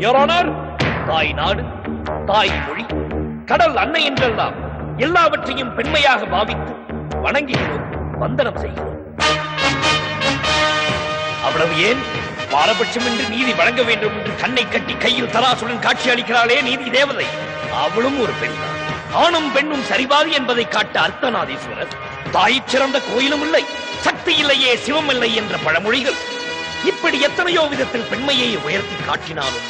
Your honour, தாய் நாடு, தாய் மொழி, கடல் அன்னை என்றெல்லாம் எல்லாவற்றையும் பெண்மையாக பாவித்து வணங்குகிறோம், வந்தனம் செய்கிறோம். அவ்வளவு ஏன், பாரபட்சம் என்று நீதி வழங்க வேண்டும் என்று கண்ணை கட்டி கையில் தராசுடன் காட்சி அளிக்கிறாளே நீதி தேவதை, அவளும் ஒரு பெண் தான். ஆணும் பெண்ணும் சரிபாதி என்பதை காட்ட அர்த்தநாதீஸ்வரர், தாய் சிறந்த கோயிலும் இல்லை, சக்தி இல்லையே சிவம் இல்லை என்ற பழமொழிகள், இப்படி எத்தனையோ விதத்தில் பெண்மையை உயர்த்தி காட்டினாலும்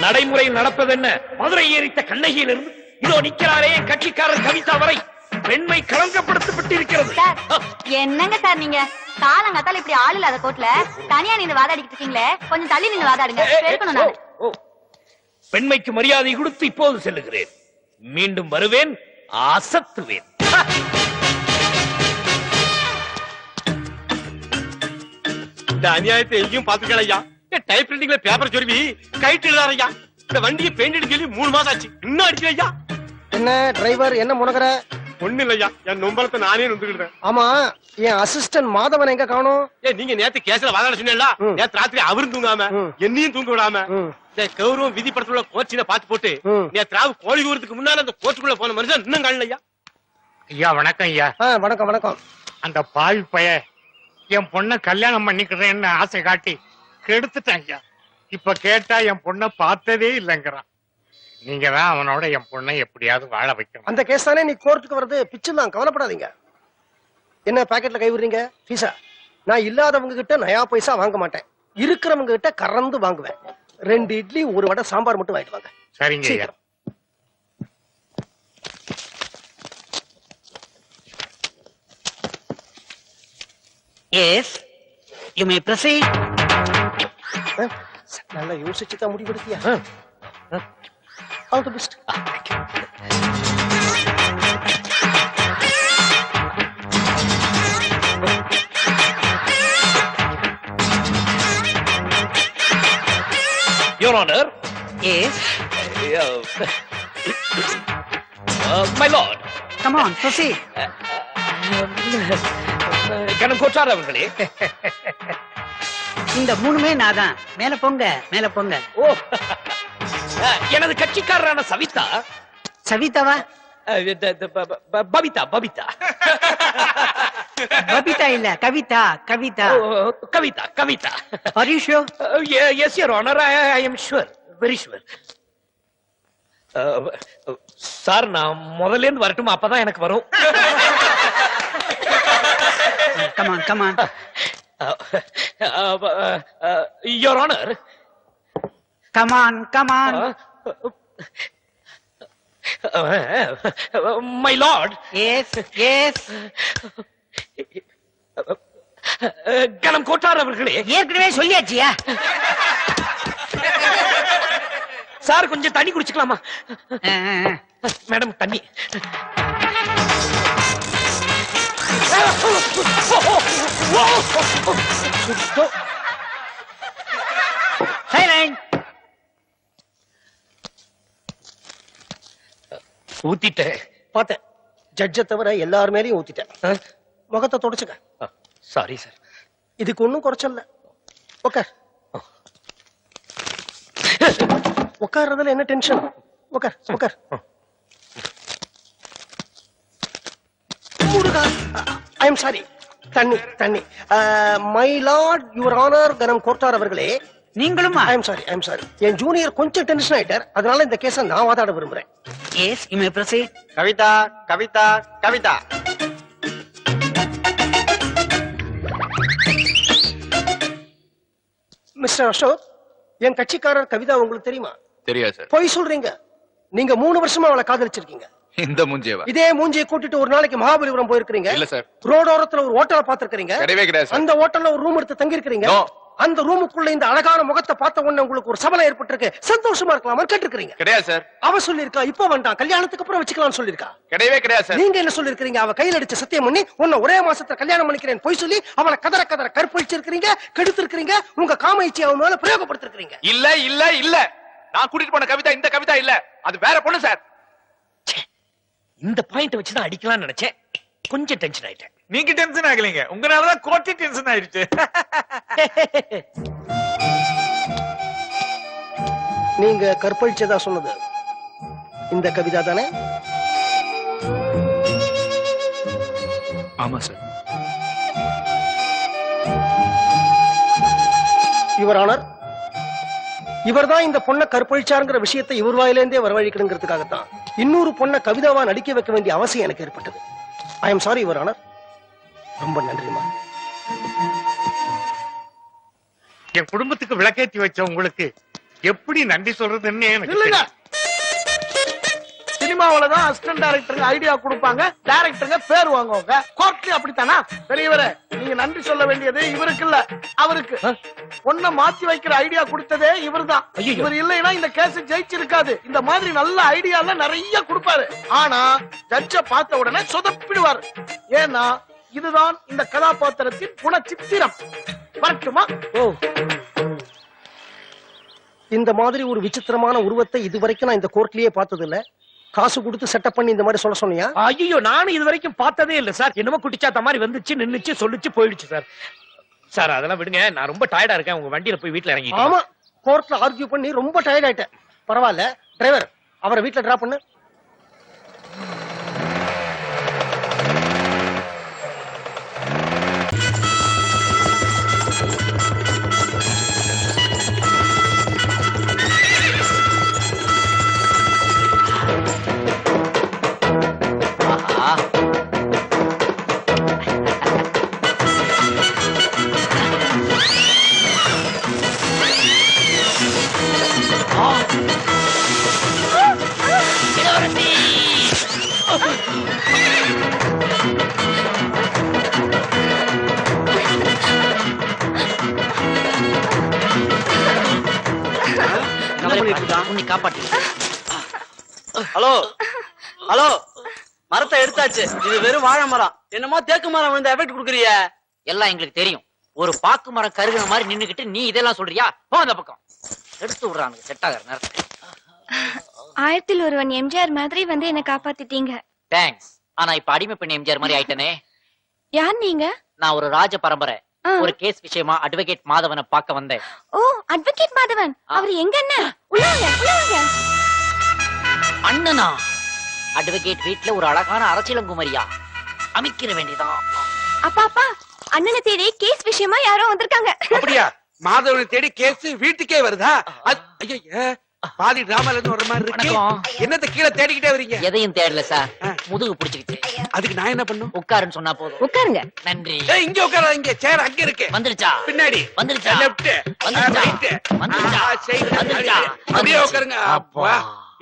நடைமுறையில் நடப்பதென்ன? மதுரை ஏறித்த கண்ணகியிலிருந்து இதோ நிற்கிறாரே கட்சிக்காரர் கவிதா வரை பெண்மை களங்கப்படுத்தப்பட்டிருக்கிறது. என்னங்க சார் நீங்க காலங்காத்தால இப்படி ஆள் இல்லாத கோட்ல தனியா நின்று வாதாடிட்டு இருக்கீங்களே, கொஞ்சம் தள்ளி நின்று வாதாடுங்க. பெண்மைக்கு மரியாதை கொடுத்து இப்போது செல்லுகிறேன், மீண்டும் வருவேன், அசத்துவேன். இந்த அநியாயத்தை எங்கேயும் பாத்துக்கலாம் ஐயா. டைப் ரைட்டிங்ல பேப்பர் சொருவி கைட்டு எழுதாரு ஐயா. இந்த வண்டியை பெயிண்ட் அடிக்க சொல்லி 3 மாசம் ஆச்சு, இன்னும் அடிக்கல ஐயா. என்ன டிரைவர் என்ன முனகற? ஒண்ணு இல்லையா, என் நொம்பலத்தை நானே நொந்துக்கிட்டேன். ஆமா, என் அசிஸ்டன்ட் மாதவன் எங்க காணோம்? நீங்க நேத்து கேஸ்ல வாதாட சொன்னீங்களா? நேத்து ராத்திரி அவரும் தூங்காம என்னையும் தூங்க விடாம கௌரவம் விதி படத்துல கோச்சின பாத்து போட்டு நேத்து ராவு கோழி ஊருக்கு முன்னால அந்த கோச்சுக்குள்ள போன மனுஷன் இன்னும் காணல ஐயா. ஐயா வணக்கம் ஐயா. வணக்கம் வணக்கம். அந்த பாவி பைய என் பொண்ண கல்யாணம் பண்ணிக்கிறேன்னு ஆசை காட்டி கெடுத்துட்டான் ஐயா. இப்ப கேட்டா என் பொண்ண பார்த்ததே இல்லைங்கிறான். நீங்க தான் அவனோட என் பொண்ணை எப்படியாவது வாழ வைக்கணும். அந்த கேஸ் தானே நீ கோர்ட்டுக்கு வர்றது பிச்சுதான், கவலைப்படாதீங்க. என்ன பாக்கெட்ல கை விடுறீங்க? பீசா நான் இல்லாதவங்க கிட்ட நயா பைசா வாங்க மாட்டேன், இருக்கிறவங்க கிட்ட கறந்து வாங்குவேன். 2 இட்லி 1 வடை சாம்பார் மட்டும் வாங்கிட்டு வாங்க. சரிங்க ஐயா. Yes, you may proceed. நல்லா யோசிச்சுதான் முடிவெடுத்தியா? All the best. Your Honor. Yes. My lord. Come on, proceed. கணம் கோட்டார் அவர்களே, இந்த 3மே நாதான். மேல போங்க, மேல போங்க. ஓ, எனது கட்சிக்காரரான சவிதா. சவிதாவா? பபிதா பபிதா பபிதா இல்ல, Kavitha Kavitha. Kavitha Kavitha. Are you sure? Yes, Your Honor, I am sure, very sure. Sir நான் முதல்ல இருந்து வரட்டுமா? அப்பதான் எனக்கு வரும். Come on, come on. Your Honor. Come on, come on. My lord. Yes, yes. கணம் கோட்டார் அவர்களே, ஏற்கனவே சொல்லியாச்சியா? சார் கொஞ்சம் தண்ணி குடிச்சுக்கலாமா? மேடம் தண்ணி. ஊத்திட்டேன். பார்த்தேன், ஜட்ஜை தவிர எல்லார் மேலயும் ஊத்திட்டேன். முகத்தை தொடச்சுக்க. Sorry sir. இதுக்கு ஒன்னும் குறைச்சல்ல. உட்கார். உட்கார்றதுல என்ன டென்ஷன்? உட்கார் உட்கார். I am sorry. தண்ணி தண்ணி. மை லார்ட் யுவர் ஆனர் கனம் கோர்ட்டார் அவர்களே, நீங்களுமா? I am sorry, I am sorry. என் ஜூனியர் கொஞ்சம் டென்ஷன் ஆயிட்டார், அதனால இந்த கேஸை நான் வாதாட விரும்புறேன். Yes, you may proceed. Kavitha Kavitha Kavitha. Mister Ashok, என் கட்சிக்காரர் கவிதா உங்களுக்கு தெரியுமா? தெரியாது சார். பொய் சொல்றீங்க. நீங்க 3 வருஷமா அவளை காதலிச்சிருக்கீங்க. இந்த மூஞ்சியவா? இதே மூஞ்சியை கூட்டிட்டு ஒரு நாளைக்கு மகாபலிபுரம் போயிருக்கீங்க. இல்ல சார். ரோடோரத்துல ஒரு ஹோட்டலை பாத்துருக்கீங்க. கிடையவே கிடையாது. அந்த ஹோட்டல்ல ஒரு ரூம் எடுத்து தங்கி இருக்கீங்க. அந்த ரூமுக்குள்ள இந்த அழகான முகத்தை பார்த்த உடனே உங்களுக்கு ஒரு சபலம் ஏற்பட்டிருக்கு. சந்தோஷமா இருக்கலாமா கேட்டிருக்கீங்க? கிடையாது சார். அவ சொல்லிருக்கா இப்ப வேண்டாம், கல்யாணத்துக்கு அப்புறம் வச்சுக்கலாம்னு சொல்லிருக்கா. கிடையவே கிடையாது சார். நீங்க என்ன சொல்லிருக்கீங்க? அவ கையில் அடிச்ச சத்தியம் பண்ணி உன்னை ஒரே மாசத்துல கல்யாணம் பண்ணிக்கிறேன் போய் சொல்லி அவளை கதற கதற கற்பழிச்சிருக்கீங்க, கெடுத்திருக்கீங்க, உங்க காமயிச்சி அவன் மேல பிரயோகப்படுத்திருக்கீங்க. இல்ல இல்ல இல்ல, நான் கூட்டிட்டு போன கவிதா இந்த கவிதா இல்ல, அது வேற பொண்ணு சார். இந்த பாயிண்ட் வச்சுதான் அடிக்கலாம்னு நினைச்சேன், கொஞ்சம் டென்ஷன் ஆயிட்டேன். நீங்க டென்ஷன் ஆகலீங்க, உங்களாலதான் கோர்ட்டு டென்ஷன் ஆயிடுச்சு. நீங்க கற்பழிச்சதா சொன்னது இந்த கவிதா தானே? ஆமா சார். யுவர் ஆனர், இவர்தான் இந்த பொண்ணை கற்பழிச்சாருங்கிற விஷயத்தை இவர் வாயிலேருந்தே வரவழைக்கணுங்கிறதுக்காகத்தான் இன்னொரு பொண்ணை கவிதாவா நடிக்க வைக்க வேண்டிய அவசியம் எனக்கு ஏற்பட்டது. ஐ எம் சாரி யுவர் ஆனர். ரொம்ப நன்றிமா. என் குடும்பத்துக்கு விளக்கேற்றி வச்ச உங்களுக்கு எப்படி நன்றி சொல்றதுன்னு எனக்கு இல்லைங்க, தெரியல. சினிமாவிலதான் அசிஸ்டன்ட் டைரக்டருங்க ஐடியா கொடுப்பாங்க, டைரக்டருங்க பேர் வாங்குவாங்க. கோர்ட்லயும் அப்படித்தானா? பெரியவரே, நீங்க நன்றி சொல்ல வேண்டியது இவருக்கு இல்ல, அவருக்கு. பொண்ணை மாத்தி வைக்கிற ஐடியா கொடுத்ததே இவர்தான். இவர் இல்லைன்னா இந்த கேஸ் ஜெயிச்சிருக்காது. இந்த மாதிரி நல்ல ஐடியா எல்லாம் நிறைய கொடுப்பாரு. ஆனா ஜட்ஜ பார்த்த உடனே சொதப்பிடுவாரு. ஏன்னா இதுதான் இந்த கதாபாத்திரத்தின் குணச்சித்திரம். வரட்டுமா? இந்த மாதிரி ஒரு விசித்திரமான உருவத்தை இதுவரைக்கும் நான் இந்த கோர்ட்லயே பார்த்தது இல்ல. காசு கொடுத்து செட்டப் பண்ணி இந்த மாதிரி சொல்ல சொன்னியா? ஐயோ, நானும் இது வரைக்கும் பார்த்ததே இல்ல சார். என்னமோ குட்டிச்சாத்த மாதிரி வந்துச்சு, நின்னுச்சு, சொல்லிச்சு, போயிடுச்சு சார். சார் அதெல்லாம் விடுங்க, நான் ரொம்ப டயர்டா இருக்கேன். உங்க வண்டியில போய் வீட்டுல இறங்கி. ஆமா, கோர்ட்ல ஆர்கியூ பண்ணி ரொம்ப டயர்ட் ஆயிட்டேன். பரவாயில்ல, டிரைவர் அவரை வீட்டுல டிராப் பண்ணு. உன்னை காப்பாற்று. ஹலோ ஹலோ, மரத்தை எடுத்தாச்சு. இது வெறும் வாழை மரம். என்னமோ தேக்கு மரம் விழுந்த எஃபெக்ட் குடுக்குறிய. எல்லாம் எங்களுக்கு தெரியும். ஒரு பாக்கு மரம் கருகின மாதிரி நின்னுகிட்டு நீ இதெல்லாம் சொல்றியா? போ அந்த பக்கம். எடுத்து விடுறானுங்க செட் ஆகிற நேரத்துல. 1000 ஒருவன் எம்ஜிஆர் மாதிரி வந்து என்ன காப்பாத்திட்டீங்க. தேங்க்ஸ். ஆனா இப்ப அடிமை பெண் எம்ஜிஆர் மாதிரி ஆயிட்டனே. யார் நீங்க? நான் ஒரு ராஜ பரம்பரை. ஒரு கேஸ் விஷயமா அட்வொகேட் மாதவனை பார்க்க வந்தேன். ஓ, அட்வொகேட் மாதவன். அவர் எங்க அண்ணன்? உள்ளாங்க உள்ளாங்க. அண்ணனா? அட்வொகேட் வீட்ல ஒரு அழகான அரசியலங்குமரியா அமைக்கிற வேண்டியதான். அப்பா அப்பா, அண்ணனை தேடி கேஸ் விஷயமா யாரோ வந்திருக்காங்க. அப்படியா? மாதவனை தேடி கேஸ் வீட்டுக்கே வருதா? ஐயா, பாதி டிராமால இருந்து வர மாதிரி இருக்கு. என்னத்த கீழே தேடிக்கிட்டே வரீங்க? எதையும் தேடல சார், முதுகு பிடிச்சுக்கிச்சு. அதுக்கு நான் என்ன பண்ணும்? உட்காருன்னு சொன்னா போதும். உட்காருங்க. நன்றி. இங்க உட்கார, இங்க சேர் அங்க இருக்கு. வந்துருச்சா? பின்னாடி வந்துருச்சா? லெஃப்ட் வந்துருச்சா? ரைட் வந்துருச்சா? வந்துருச்சா? அப்படியே உட்காருங்க. அப்பா,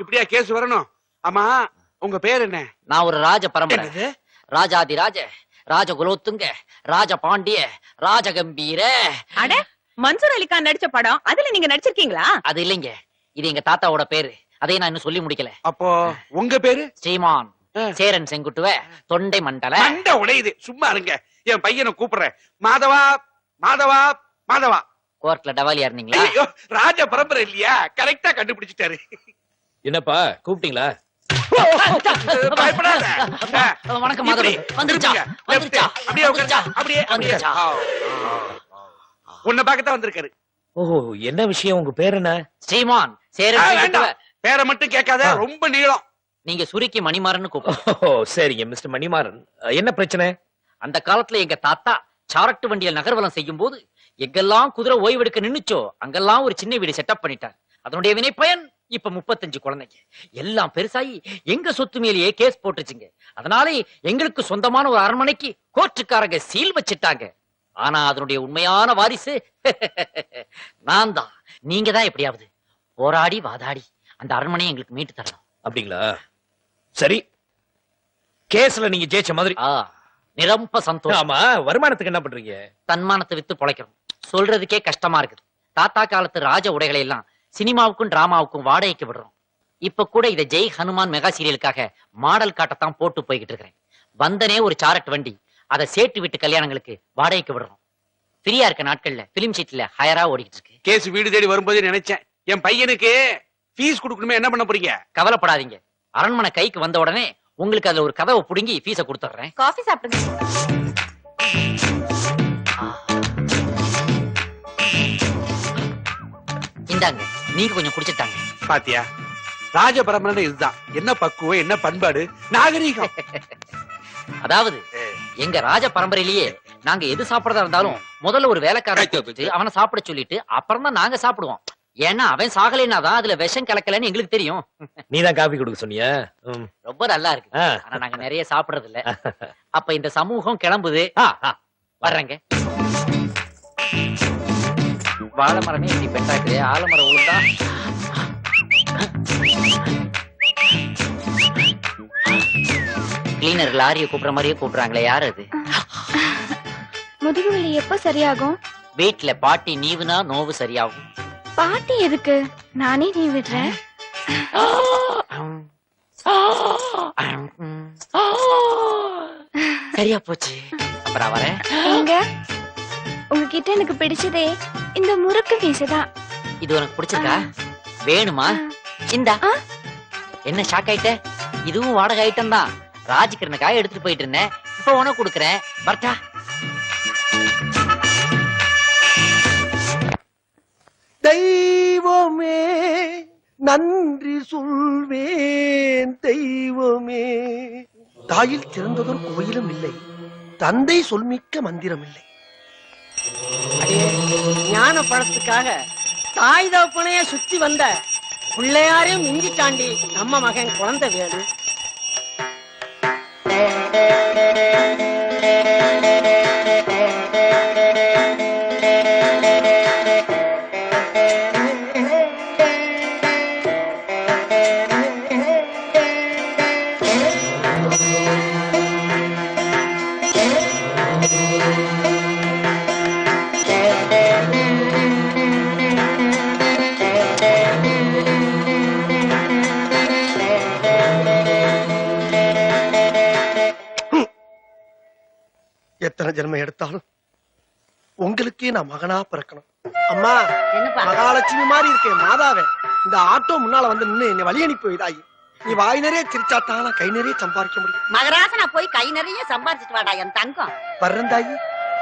இப்படியா கேஸ் வரணும்? ஆமா, உங்க பேர் என்ன? நான் ஒரு ராஜ பரம்பரை. என்னது? ராஜாதி ராஜ, ராஜ குலோத்துங்க, ராஜ பாண்டிய, ராஜகம்பீர. அட, மன்சூர் அலிகான் நடிச்ச படம், அதுல நீங்க நடிச்சிருக்கீங்களா? அது இல்லைங்க, இது எங்க தாத்தாவோட பேரு. அதையும் நான் இன்னும் சொல்லி முடிக்கல. அப்போ உங்க பேரு? ஸ்ரீமான் சேரன் செங்குட்டுவ தொண்டை மண்டல. மண்ட உடையுது, சும்மா இருங்க. என் பையனை கூப்பிடுறேன். மாதவா மாதவா மாதவா. கோர்ட்ல டவாலியா இருந்தீங்களா? ஐயோ, ராஜ பரம்பரை இல்லையா? கரெக்டா கண்டுபிடிச்சிட்டாரு. என்னப்பா கூப்பிட்டீங்களா? பயப்படாத. வணக்கம் மாதவன். வந்துருச்சா? வந்துருச்சா? அப்படியே உட்காருங்க. அப்படியே வந்துருச்சா? உன்னை பார்க்கத்தான் வந்திருக்காரு. ஓஹோ, என்ன விஷயம்? உங்க பேர் என்ன? ஸ்ரீமான் சேரன் செங்குட்டுவ. பேரை மட்டும் கேட்காத, ரொம்ப நீளம். நீங்க சுருக்கி மணிமாறன்னு கூப்பிடுங்க. ஓ சரிங்க மிஸ்டர் மணிமாறன். என்ன பிரச்சனை? அந்த காலத்துல எங்க தாத்தா சாரட்டு வண்டியில நகர்வலம் செய்யும் போது எங்கெல்லாம் குதிரை ஓய்வெடுக்க நின்னுச்சோ அங்கெல்லாம் ஒரு சின்ன வீடு செட்டப் பண்ணிட்டார். அதனுடைய வினை பயன் இப்ப 35 குழந்தைங்க. எல்லாம் பெருசாயி எங்க சொத்து மேலேயே கேஸ் போட்டுச்சுங்க. அதனாலே எங்களுக்கு சொந்தமான ஒரு அரண்மனைக்கு கோர்ட்டுக்காரங்க சீல் வச்சிட்டாங்க. ஆனா அதனுடைய உண்மையான வாரிசு நான் தான். நீங்க தான் எப்படியாவது போராடி வாதாடி அந்த அரண்மனையை எங்களுக்கு மீட்டு தரணும். அப்படிங்களா? சரி, கேஸ்ல நீங்க ஜெயிச்ச மாதிரி. நிரம்ப சந்தோஷம். ஆமா, வருமானத்துக்கு என்ன பண்றீங்க? தன்மானத்தை வித்து பொழைக்கிறோம். சொல்றதுக்கே கஷ்டமா இருக்குது. தாத்தா காலத்து ராஜ உடைகளை எல்லாம் சினிமாவுக்கும் டிராமாவுக்கும் வாடகைக்கு விடுறோம். இப்ப கூட இதை ஜெய் ஹனுமான் மெகா சீரியலுக்காக மாடல் காட்டத்தான் போட்டு போய்கிட்டு இருக்கிறேன். வந்தனே ஒரு சாரட் வண்டி, அதை சேட்டு வீட்டு கல்யாணங்களுக்கு வாடகைக்கு விடுறோம். ஃப்ரீயா இருக்க நாட்கள்ல பிலிம் ஷீட்ல ஹயரா ஓடிக்கிட்டு இருக்கு. கேஸ் வீடு தேடி வரும்போது நினைச்சேன், என் பையனுக்கு ஃபீஸ் கொடுக்கணுமே, என்ன பண்ண போறீங்க? கவலைப்படாதீங்க, அரண்மனை கைக்கு வந்த உடனே உங்களுக்கு அதுல ஒரு கதவை புடுங்கி ஃபீஸ கொடுத்துறேன். காஃபி சாப்பிடுங்க. இந்தாங்க, நீங்க கொஞ்சம் குடிச்சிட்டாங்க. பாத்தியா, ராஜ பரம்பரை இதுதான். என்ன பக்குவம், என்ன பண்பாடு, நாகரீகம். அதாவது எங்க ராஜ பரம்பரையிலேயே நாங்க எது சாப்பிடறதா இருந்தாலும் முதல்ல ஒரு வேலைக்காரன் கூப்பிட்டு அவனை சாப்பிட சொல்லிட்டு அப்புறம் தான் நாங்க சாப்பிடுவோம். ஏன்னா அவன் சாகலைன்னா தான் அதுல விஷம் கலக்கலன்னு எங்களுக்கு தெரியும். நீதான் காபி கொடுக்க சொன்னியா? ரொம்ப நல்லா இருக்கு. ஆனா நாங்க நிறைய சாப்பிடுறது இல்ல. அப்ப இந்த சமூகம் கிளம்புது. வர்றேங்க. வாழை மரமே இப்படி பெட்டாக்குது, ஆலமரம் உளுந்தா. கிளீனர் லாரியை கூப்பிடுற மாதிரியே கூப்பிடுறாங்களே, யாரு அது? முதுகு வலி எப்ப சரியாகும்? வீட்டுல பாட்டி நீவுனா நோவு சரியாகும். பாட்டி எதுக்கு? நானே நீ விடுறேன். சரியா போச்சு. அப்புறம் வரேன். உங்ககிட்ட எனக்கு பிடிச்சதே இந்த முறுக்கு மீசைதான். இது உனக்கு பிடிச்சிருக்கா? வேணுமா? இந்தா. என்ன ஷாக் ஆயிட்ட? இதுவும் வாடகை ஐட்டம் தான். ராஜ்கிரனுக்காக எடுத்துட்டு போயிட்டு இருந்தேன். இப்ப உனக்கு கொடுக்குறேன். பர்ட்டா. தெய்வமே நன்றி சொல்வேன், தெய்வமே. தாயில் சிறந்ததொரு கோயிலும் இல்லை, தந்தை சொல்மிக்க மந்திரம் இல்லை. ஞான பழத்துக்காக தாய் தகப்பனைய சுத்தி வந்த பிள்ளையாரையும் மிஞ்சி தாண்டி நம்ம மகன் குழந்தை வேலு. எத்தனை ஜென்மம் எடுத்தாலும் உங்களுக்கே நான் மகனா பிறக்கணும். அம்மா, மகாலட்சுமி மாதிரி இருக்கேன் மாதாவே. இந்த ஆட்டோ முன்னால வந்து நின்னு என்னை வழி அனுப்பி வைதாயி. நீ வாய் நிறைய சிரிச்சாத்தான் நான் கை நிறைய சம்பாதிக்க முடியும். மகராசனா போய் கை நிறைய சம்பாதிச்சுட்டு வாடா என் தங்கம். வர்றந்தாயி.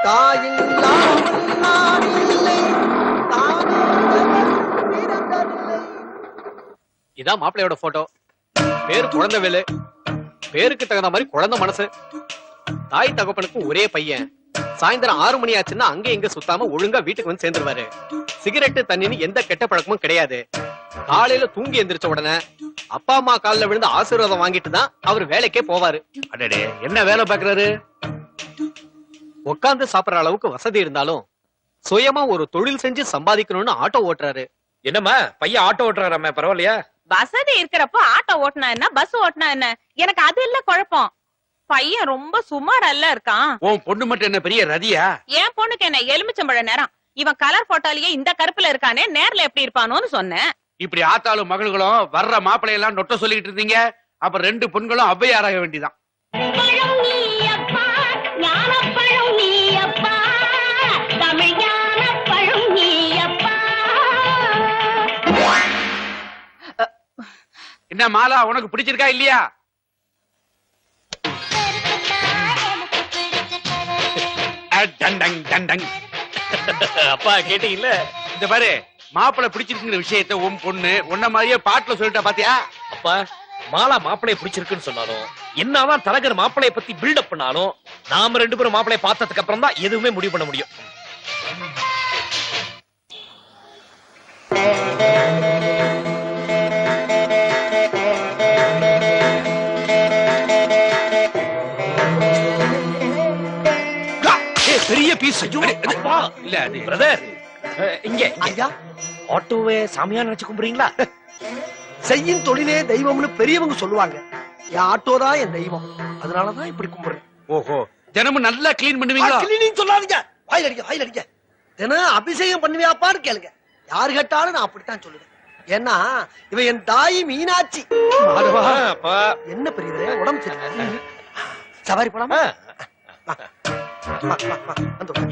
தாயில்லாமல் நான் இல்லை, இதான் மாப்பிள்ளையோட போட்டோ. பேரு குழந்தை வேலு. பேருக்கு தகுந்த மாதிரி குழந்தை மனசு. தாய் தகப்பனுக்கு ஒரே பையன். சாயந்தரம் 6 மணி ஆச்சுன்னா அங்க எங்க சுத்தாம ஒழுங்கா வீட்டுக்கு வந்து சேர்ந்துருவாரு. சிகரெட்டு தண்ணின்னு எந்த கெட்ட பழக்கமும் கிடையாது. காலையில தூங்கி எந்திரிச்ச உடனே அப்பா அம்மா காலில் விழுந்து ஆசீர்வாதம் வாங்கிட்டு தான் அவர் வேலைக்கே போவாரு. அடடே, என்ன வேலை பாக்குறாரு? உட்கார்ந்து சாப்பிடுற அளவுக்கு வசதி இருந்தாலும் சுயமா ஒரு தொழில் செஞ்சு சம்பாதிக்கணும்னு ஆட்டோ ஓட்டுறாரு. என்னம்மா பையன் ஆட்டோ ஓட்டுறாராம? பரவாயில்லையா? வசதி இருக்கிறப்போ ஆட்டோ ஓட்டினா என்ன, பஸ் ஓட்டினா என்ன, எனக்கு அது இல்ல குழப்பம். பையன் ரொம்ப சுமாரல்ல இருக்கான். உன் பொண்ணு மட்டும் என்ன பெரிய ரதியா? என் பொண்ணுக்கு என்ன எலுமிச்சம்பழ நேரம். இவன் கலர் போட்டாலேயே இந்த கருப்புல இருக்கானே, நேர்ல எப்படி இருப்பானோன்னு சொன்னேன். இப்படி ஆத்தாளும் மகளும் வர்ற மாப்பிள்ளையெல்லாம் நொட்ட சொல்லிட்டு இருந்தீங்க. அப்ப 2 பெண்களும் ஔவையாராக வேண்டிதான். என்ன மாலா, உனக்கு பிடிச்சிருக்கா இல்லையா? அப்பா கேட்டீங்கல்ல? இந்த பாரு, மாப்பிள்ளை பிடிச்சிருக்குங்கிற விஷயத்த உன் பொண்ணு உன்ன மாதிரியே பாட்டுல சொல்லிட்டா பாத்தியா? அப்பா, மாலா மாப்பிளைய பிடிச்சிருக்குன்னு சொன்னாலும் என்னதான் தரகர் மாப்பிளைய பத்தி பில்டப் பண்ணாலும் நாம 2 பேரும் மாப்பிளைய பார்த்ததுக்கு அப்புறம் தான் எதுவுமே முடிவு பண்ண முடியும். பெரிய பீஸ். இல்ல அது பிரதர், இங்க ஐயா, ஆட்டோவே சாமியா நினைச்சு கும்பிடுறீங்களா? செய்யும் தொழிலே தெய்வம்னு பெரியவங்க சொல்லுவாங்க. என் ஆட்டோ தான் என் தெய்வம், அதனாலதான் இப்படி கும்பிடுறேன். ஓஹோ, தினமும் நல்லா கிளீன் பண்ணுவீங்களா? கிளீனிங் சொல்லாதீங்க, வாயில் அடிக்க வாயில் அடிக்க. தினம் அபிஷேகம் பண்ணுவியாப்பான்னு கேளுங்க. யாரு கேட்டாலும் நான் அப்படித்தான் சொல்லுவேன். ஏன்னா இவ என் தாய் மீனாட்சி. என்ன பெரியது, உடம்பு சரியில்லை, சவாரி போலாமா?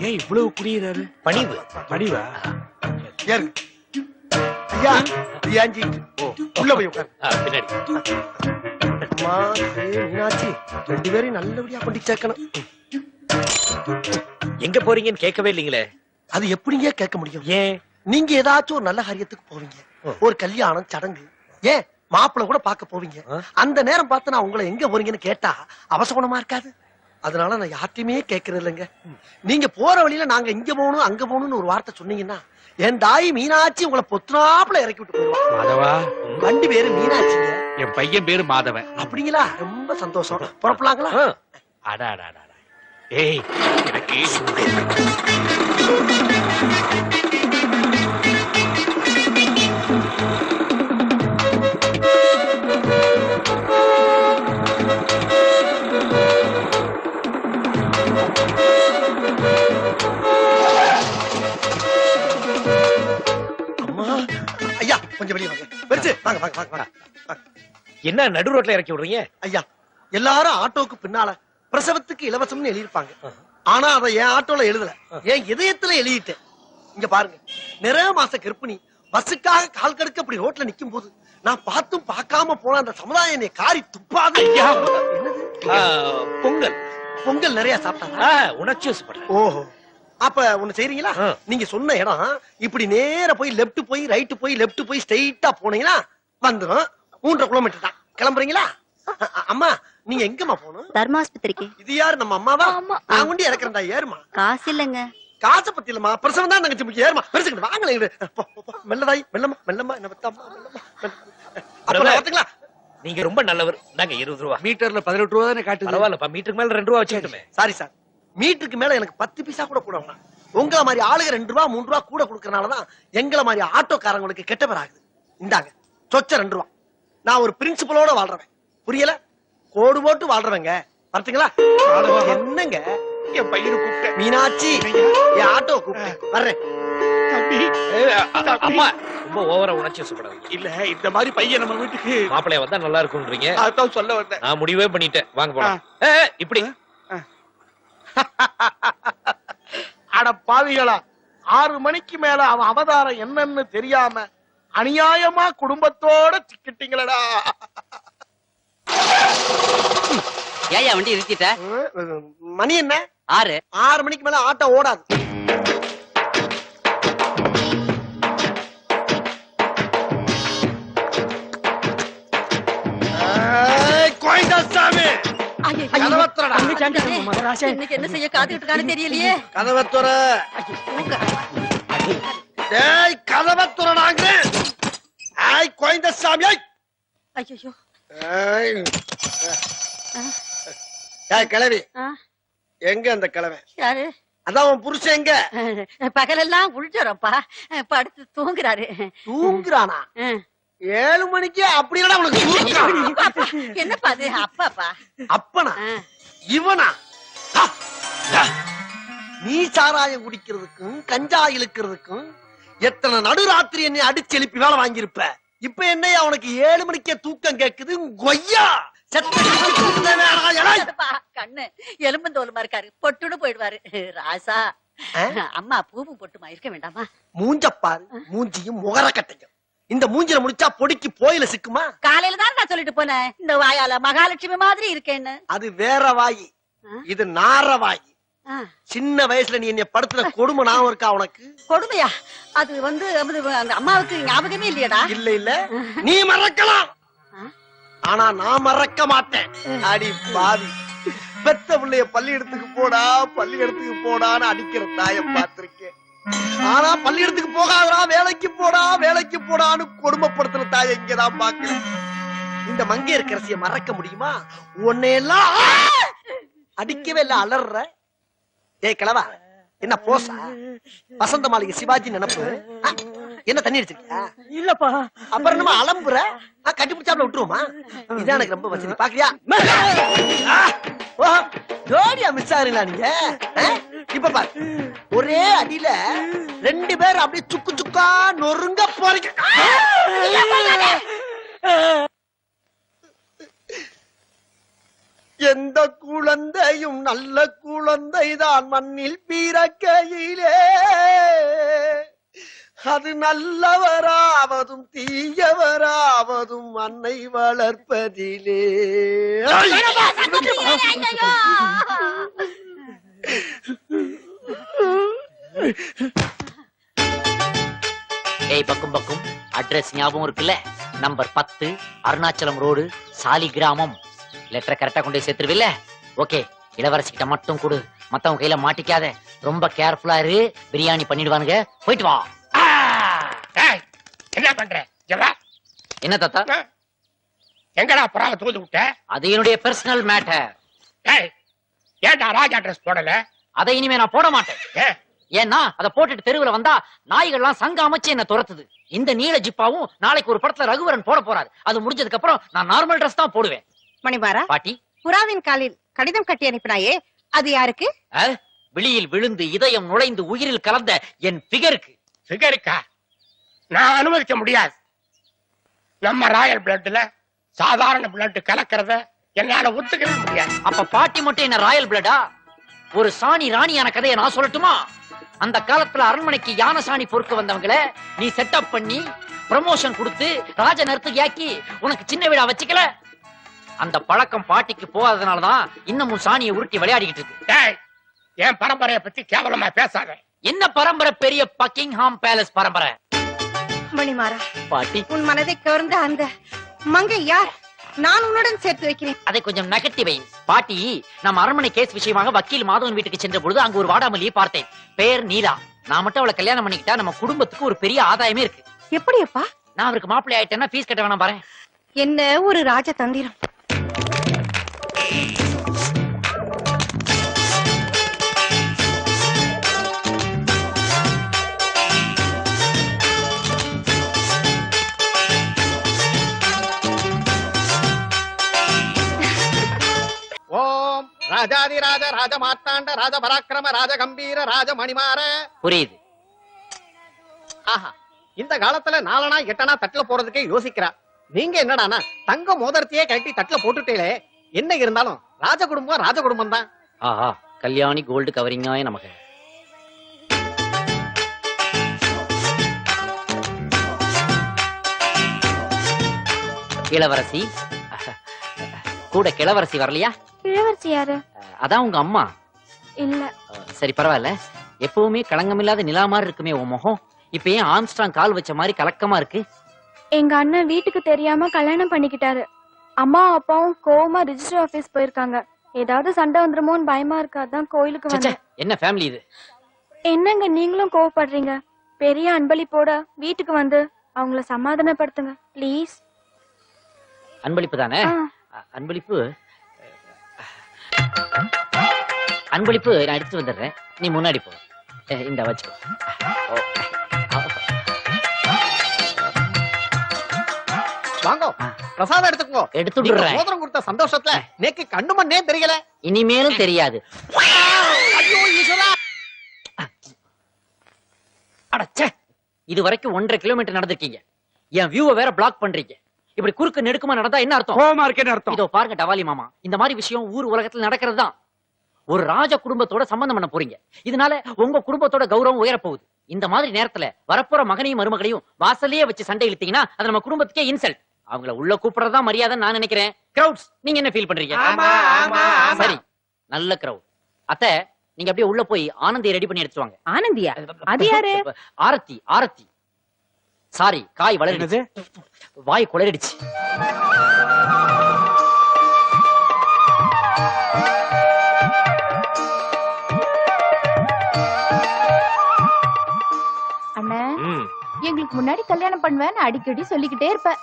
ஏன் இவ்வளவு குடியிறாரு? பணிவு. பணிவா? ஐயா, ஐயாஞ்சி உள்ள போய் உட்காரு. பின்னாடி. அம்மா, மீனாட்சி 2 பேரையும் நல்லபடியா கொண்டு சேர்க்கணும். எங்க போறீங்கன்னு கேட்கவே இல்லீங்களே. அது எப்படிங்க கேட்க முடியும்? ஏன்? நீங்க ஏதாச்சும் ஒரு நல்ல காரியத்துக்கு போவீங்க, ஒரு கல்யாணம் சடங்கு, ஏன் மாப்பிள்ளை கூட பார்க்க போவீங்க. அந்த நேரம் பார்த்து நான் உங்களை எங்க போறீங்கன்னு கேட்டா அவசகுணமா இருக்காது. அதனால நான் யார்ட்டையுமே கேட்கறது இல்லைங்க. நீங்க போற வழியில நாங்க இங்க போகணும் அங்க போகணும்னு ஒரு வார்த்தை சொன்னீங்கன்னா என் தாய் மீனாட்சி உங்களை பொத்துனாப்புல இறக்கி விட்டு போயிடுவான். மாதவா, வண்டி பேரு மீனாட்சிங்க. என் பையன் பேரு மாதவன். அப்படிங்களா? ரொம்ப சந்தோஷம். புறப்படலாங்களா? அடா ஏய், எனக்கு அம்மா, ஐயா கொஞ்சம் வெளியே வாங்க. பெருசு வாங்க வாங்க வாங்க வாங்க. என்ன நடு ரோட்ல இறக்கி விடுறீங்க? ஐயா, எல்லாரும் ஆட்டோக்கு பின்னால பிரசவத்துக்கு இலவசம்னு எழுதியிருப்பாங்க. ஆனா அதை என் ஆட்டோல எழுதல, என் இதயத்துல எழுதிட்டேன். இங்க பாருங்க, நிறைய மாச கர்ப்பிணி பஸ்ஸுக்காக கால் கடுக்க அப்படி ரோட்ல நிக்கும் போது நான் பார்த்தும் பார்க்காம போன அந்த சமுதாயம் என்னை காரி துப்பாது. ஐயா, என்னது? பொங்கல் பொங்கல் நிறைய சாப்பிட்டாங்க. உணர்ச்சி வசப்படுறேன். ஓஹோ, அப்ப ஒண்ணு செய்றீங்களா? நீங்க சொன்ன இடம் இப்படி நேர போய் லெப்ட் போய் ரைட் போய் லெப்ட் போய் ஸ்ட்ரைட்டா போனீங்கன்னா வந்துரும். 3.5 கிலோமீட்டர் தான். கிளம்புறீங்களா? அம்மா, நீங்க எங்கம்மா போகணும்? தர்மாஸ்பத்திரிக்கு. இது யாரு, நம்ம அம்மாவா? நான் கொண்டு இறக்குறேன்டா, ஏறுமா. காசு இல்லங்க. காசை பத்தி இல்லம்மா, பிரசவம் தான் தங்கச்சி முக்கியம். ஏறுமா, பெருசுக்கிட்டு வாங்கல. மெல்லதாய், மெல்லமா மெல்லமா என்ன பத்தா பாத்தீங்களா? நீங்க ரொம்ப நல்லவர். நாங்க 20 ரூபா. மீட்டர்ல 18 ரூபா தானே காட்டுது. பரவாயில்லப்பா, மீட்டருக்கு மேல 2 ரூபா வச்சுக்கிட்டுமே. சாரி சார், மீட்டருக்கு மேல எனக்கு 10 பைசா கூட கூட வேணாம். உங்கள மாதிரி ஆளுங்க 2 ரூபா 3 ரூபா கூட கொடுக்கறனாலதான் எங்கள மாதிரி ஆட்டோக்காரங்களுக்கு கெட்ட பேர் ஆகுது. இந்தாங்க சொச்ச 2 ரூபா. நான் ஒரு பிரின்சிபலோட வாழ்றவன், புரியல? கோடு போட்டு வாழ்றவங்க. பார்த்தீங்களா? என்னங்க, என் பையனை கூப்பிட்டேன். மீனாட்சி, என் ஆட்டோ கூப்பிட்டேன், வர்றேன். அம்மா, ரொம்ப ஓவரா உணர்ச்சி வசப்படாதீங்க. இல்ல, இந்த மாதிரி பையன் நம்ம வீட்டுக்கு மாப்பிள்ளைய வந்தா நல்லா இருக்கும்ன்றீங்க. அதான் சொல்ல வந்தேன். நான் முடிவே பண்ணிட்டேன். வாங்க போலாம். இப்படி அட பாவிகளா, 6 மணிக்கு மேல அவன் அவதாரம் என்னன்னு தெரியாம அநியாயமா குடும்பத்தோட சிக்கிட்டீங்களடா. ஏயா வண்டி நிறுத்திட்ட? மணி என்ன? 6. 6 மணிக்கு மேல ஆட்டோ ஓடாது. கோயந்தாசாமி, கதவத்துறடா. இன்னைக்கு என்ன செய்ய காத்துக்கிட்டு இருக்கான்னு தெரியலையே. கதவத்துற. டேய், கதவத்துறடாங்க. ஆய் கோயந்தாசாமி. ஐயோ, ஏய் கிழவி, எங்க அந்த கிழவன்? யாரு? அதான் உன் புருஷன் எங்க? பகலெல்லாம் உள்ஜரப்பா, படுத்து தூங்குறாரு. தூங்குறானா? 7 மணிக்கு அப்படி இல்லடா உனக்கு தூக்கம். என்னப்பா அது? அப்பாப்பா. அப்பனா? இவனா? நீ சாராயம் குடிக்கிறதுக்கும் கஞ்சா இழுக்கிறதுக்கும் எத்தனை நடுராத்திரி என்னை அடிச்சு எழுப்பி வேலை வாங்கியிருப்ப. இப்ப என்னையா உனக்கு 7 மணிக்கே தூக்கம் கேக்குது? கொய்யா கண்ணு எலும்புந்தோலுமா இருக்காரு, பொட்டுன்னு போயிடுவாரு. ராசா, அம்மா பூவும் பொட்டுமா இருக்க வேண்டாமா? மூஞ்சப்பாரு, மூஞ்சியும் முகர கட்டையும். இந்த மூஞ்சில முடிச்சா பொடிக்கு போயில சிக்குமா? காலையில தான் நான் சொல்லிட்டு போனேன், இந்த வாயால மகாலட்சுமி மாதிரி இருக்கேன்னு. அது வேற வாயி, இது நார வாயி. சின்ன வயசுல நீ என்ன படுத்துற கொடுமை ஞாபகம் இருக்கா உனக்கு? கொடுமையா? அது வந்து அந்த அம்மாவுக்கு ஞாபகமே இல்லையடா. இல்ல இல்ல, நீ மறக்கலாம், ஆனா நான் மறக்க மாட்டேன். அடி பாவி, பெத்த பிள்ளைய பள்ளியிடத்துக்கு போடா பள்ளியிடத்துக்கு போடான்னு அடிக்கிற தாய பார்த்திருக்கேன். ஆனா பள்ளியிடத்துக்கு போகாதடா, வேலைக்கு போடா வேலைக்கு போடான்னு கொடுமைப்படுத்துற தாய இங்கதான் பாக்குறேன். இந்த மங்கையர்க்கரசியை மறக்க முடியுமா? உன்னையெல்லாம் அடிக்கவே இல்ல, அலற. ஏய் கிழவா, என்ன போசா? வசந்த மாளிகை சிவாஜி நினைப்பு? என்ன தண்ணி அடிச்சிருக்கியா? இல்லப்பா. அப்புறம் நம்ம அலம்புற கட்டி பிடிச்சாப்ல விட்டுருவோமா? இதான் எனக்கு ரொம்ப வசதி. பாக்குறியா? ஜோடியா மிஸ் ஆகுறீங்களா நீங்க? இப்ப பாரு, ஒரே அடியில 2 பேர் அப்படியே சுக்கு சுக்கா நொறுங்க போறீங்க. எந்த குழந்தையும் நல்ல குழந்தைதான் மண்ணில் பிறக்கையிலே, அது நல்லவராவதும் தீயவராவதும் அன்னை வளர்ப்பதிலே. ஏய் பக்கும் பக்கும், அட்ரஸ் ஞாபகம் இருக்குல்ல? Number 10 Arunachalam road, Saligramam. லெட்டரை கரெக்டா கொண்டு போய் சேர்த்துருவில்ல? ஓகே, இளவரசிக்கிட்ட மட்டும் கொடு, மத்தவங்க கையில மாட்டிக்காத. ரொம்ப கேர்ஃபுல்லா இரு, பிரியாணி பண்ணிடுவானுங்க. போயிட்டு வா. என்ன பண்ற? என்ன தாத்தா? எங்கடா புறாவை தூது விட்ட? அது என்னுடைய பர்சனல் மேட்டர். ஏன்டா ராஜா ட்ரெஸ் போடல? அதை இனிமே நான் போட மாட்டேன். ஏன்னா அதை போட்டுட்டு தெருவுல வந்தா நாய்கள்லாம் சங்க அமைச்சு என்ன துரத்துது. இந்த நீல ஜிப்பாவும் நாளைக்கு ஒரு படத்துல ரகுவரன் போட போறாரு. அது முடிஞ்சதுக்கு அப்புறம் நான் நார்மல் ட்ரெஸ் தான் போடுவேன். மணிமாரா, பாட்டி, புறாவின் காலில் கடிதம் கட்டி அனுப்பினாயே, அது யாருக்கு? வெளியில் விழுந்து இதயம் நுழைந்து உயிரில் கலந்த என் பிகருக்கு. பிகருக்கா? நான் அனுமதிக்க முடியாது. நம்ம ராயல் பிளட்ல சாதாரண பிளட் கலக்கிறத என்னால ஒத்துக்கவே முடியாது. அப்ப பாட்டி மட்டும் என்ன ராயல் பிளட்டா? ஒரு சாணி ராணியான கதையை நான் சொல்லட்டுமா? அந்த காலத்துல அரண்மனைக்கு யானை சாணி பொறுக்க வந்தவங்கள நீ செட்டப் பண்ணி ப்ரமோஷன் கொடுத்து ராஜ நர்த்தகியாக்கி உனக்கு சின்ன வீடா வச்சுக்கல. அந்த பழக்கம் பாட்டிக்கு போகாதனாலதான் இன்னமும் சாணியை உருட்டி விளையாடிக்கிட்டு இருக்கு. என் பரம்பரையை பத்தி கேவலமா பேசாத. என்ன பரம்பரை? பெரிய பக்கிங்ஹாம் பேலஸ் பரம்பரை. மணிமாரா, பாட்டி, உன் மனதை கவர்ந்த அந்த மங்கை யார்? நான் உன்னுடன் சேர்த்து வைக்கிறேன். அதை கொஞ்சம் நகர்த்தி வை. பாட்டி, நம்ம அரண்மனை கேஸ் விஷயமாக வக்கீல் மாதவன் வீட்டுக்கு சென்ற பொழுது அங்கு ஒரு வாடாமல்லியை பார்த்தேன். பேர் நீலா. நான் மட்டும் அவளை கல்யாணம் பண்ணிக்கிட்டா நம்ம குடும்பத்துக்கு ஒரு பெரிய ஆதாயமே இருக்கு. எப்படியப்பா? நான் அவருக்கு மாப்பிள்ளை ஆயிட்டேன்னா ஃபீஸ் கட்ட வேணாம் பாரு. என்ன ஒரு ராஜ தந்திரம்! ஓம் ராஜாதிராஜ ராஜ மார்த்தாண்ட ராஜ பராக்கிரம ராஜ கம்பீர ராஜ மணிமார. புரியுது. ஆஹா, இந்த காலத்துல 4 8 தட்டுல போறதுக்கே யோசிக்கிறா. நீங்க என்னடானா தங்க மோதிரத்தையே கட்டி தட்டுல போட்டுட்டீங்களே. என்ன இருந்தாலும் ராஜ குடும்பம் தான். ஆஹா, கல்யாணி கோல்டு கவரிங்காய நமக்கு. இளவரசி கூட கிளவரசி வரலையா? இளவரசி யாரு? அதான் உங்க அம்மா. இல்ல. சரி, பரவாயில்ல. எப்பவுமே களங்கமில்லாத நிலா மாதிரி இருக்குமே உன் முகம். இப்ப ஏன் ஆம்ஸ்ட்ராங் கால் வச்ச மாதிரி கலக்கமா இருக்கு? எங்க அண்ணன் வீட்டுக்கு தெரியாம கல்யாணம் பண்ணிக்கிட்டாரு. அம்மா அப்பாவும் கோவமா ரிஜிஸ்டர் ஆபீஸ் போயிருக்காங்க. ஏதாவது சண்டை வந்துருமோன்னு பயமா இருக்கு. அதான் கோயிலுக்கு வந்தேன். என்ன ஃபேமிலி இது? என்னங்க நீங்களும் கோவப்படுறீங்க? பெரிய அன்பளிப்போட வீட்டுக்கு வந்து அவங்கள சமாதானப்படுத்துங்க ப்ளீஸ். அன்பளிப்பு தானே? அன்பளிப்பு நான் எடுத்து வந்துடுறேன். நீ முன்னாடி போ. இந்த வச்சு வாங்க, பிரசாதம் எடுத்துக்கோ. எடுத்துடுறேன். மோதிரம் கொடுத்த சந்தோஷத்துல நேக்கு கண்ணு மண்ணே தெரியல. இனிமேலும் தெரியாது. ஐயோ ஈஸ்வரா! அடச்சே, இது வரைக்கும் 1.5 கிலோமீட்டர் நடந்திருக்கீங்க. என் வியூவை வேற பிளாக் பண்றீங்க. இப்படி குறுக்கு நெடுக்குமா நடந்தா என்ன அர்த்தம்? கோவமா இருக்கேன்னு அர்த்தம். இதோ பாருங்க டவாலி மாமா, இந்த மாதிரி விஷயம் ஊர் உலகத்துல நடக்கிறது தான். ஒரு ராஜ குடும்பத்தோட சம்பந்தம் பண்ண போறீங்க. இதனால உங்க குடும்பத்தோட கௌரவம் உயர போகுது. இந்த மாதிரி நேரத்துல வரப்போற மகனையும் மருமகளையும் வாசலையே வச்சு சண்டை இழுத்தீங்கன்னா அது நம்ம குடும்பத்துக்கே இன்சல்ட். அவங்கள உள்ள கூப்பிடுறதா மரியாதை நான் நினைக்கிறேன். கிரவுட்ஸ், நீங்க என்ன ஃபீல் பண்றீங்க? சரி, நல்ல கிரவுட். அத்தை, நீங்க அப்படியே உள்ள போய் ஆனந்தியை ரெடி பண்ணி எடுத்துட்டு வாங்க. ஆனந்தியா? அது யாரு? ஆரத்தி. சாரி, காய் வளர்ந்துச்சு, வாய் குளறிடுச்சு. அண்ணா, எங்களுக்கு முன்னாடி கல்யாணம் பண்ணுவேன்னு அடிக்கடி சொல்லிக்கிட்டே இருப்ப.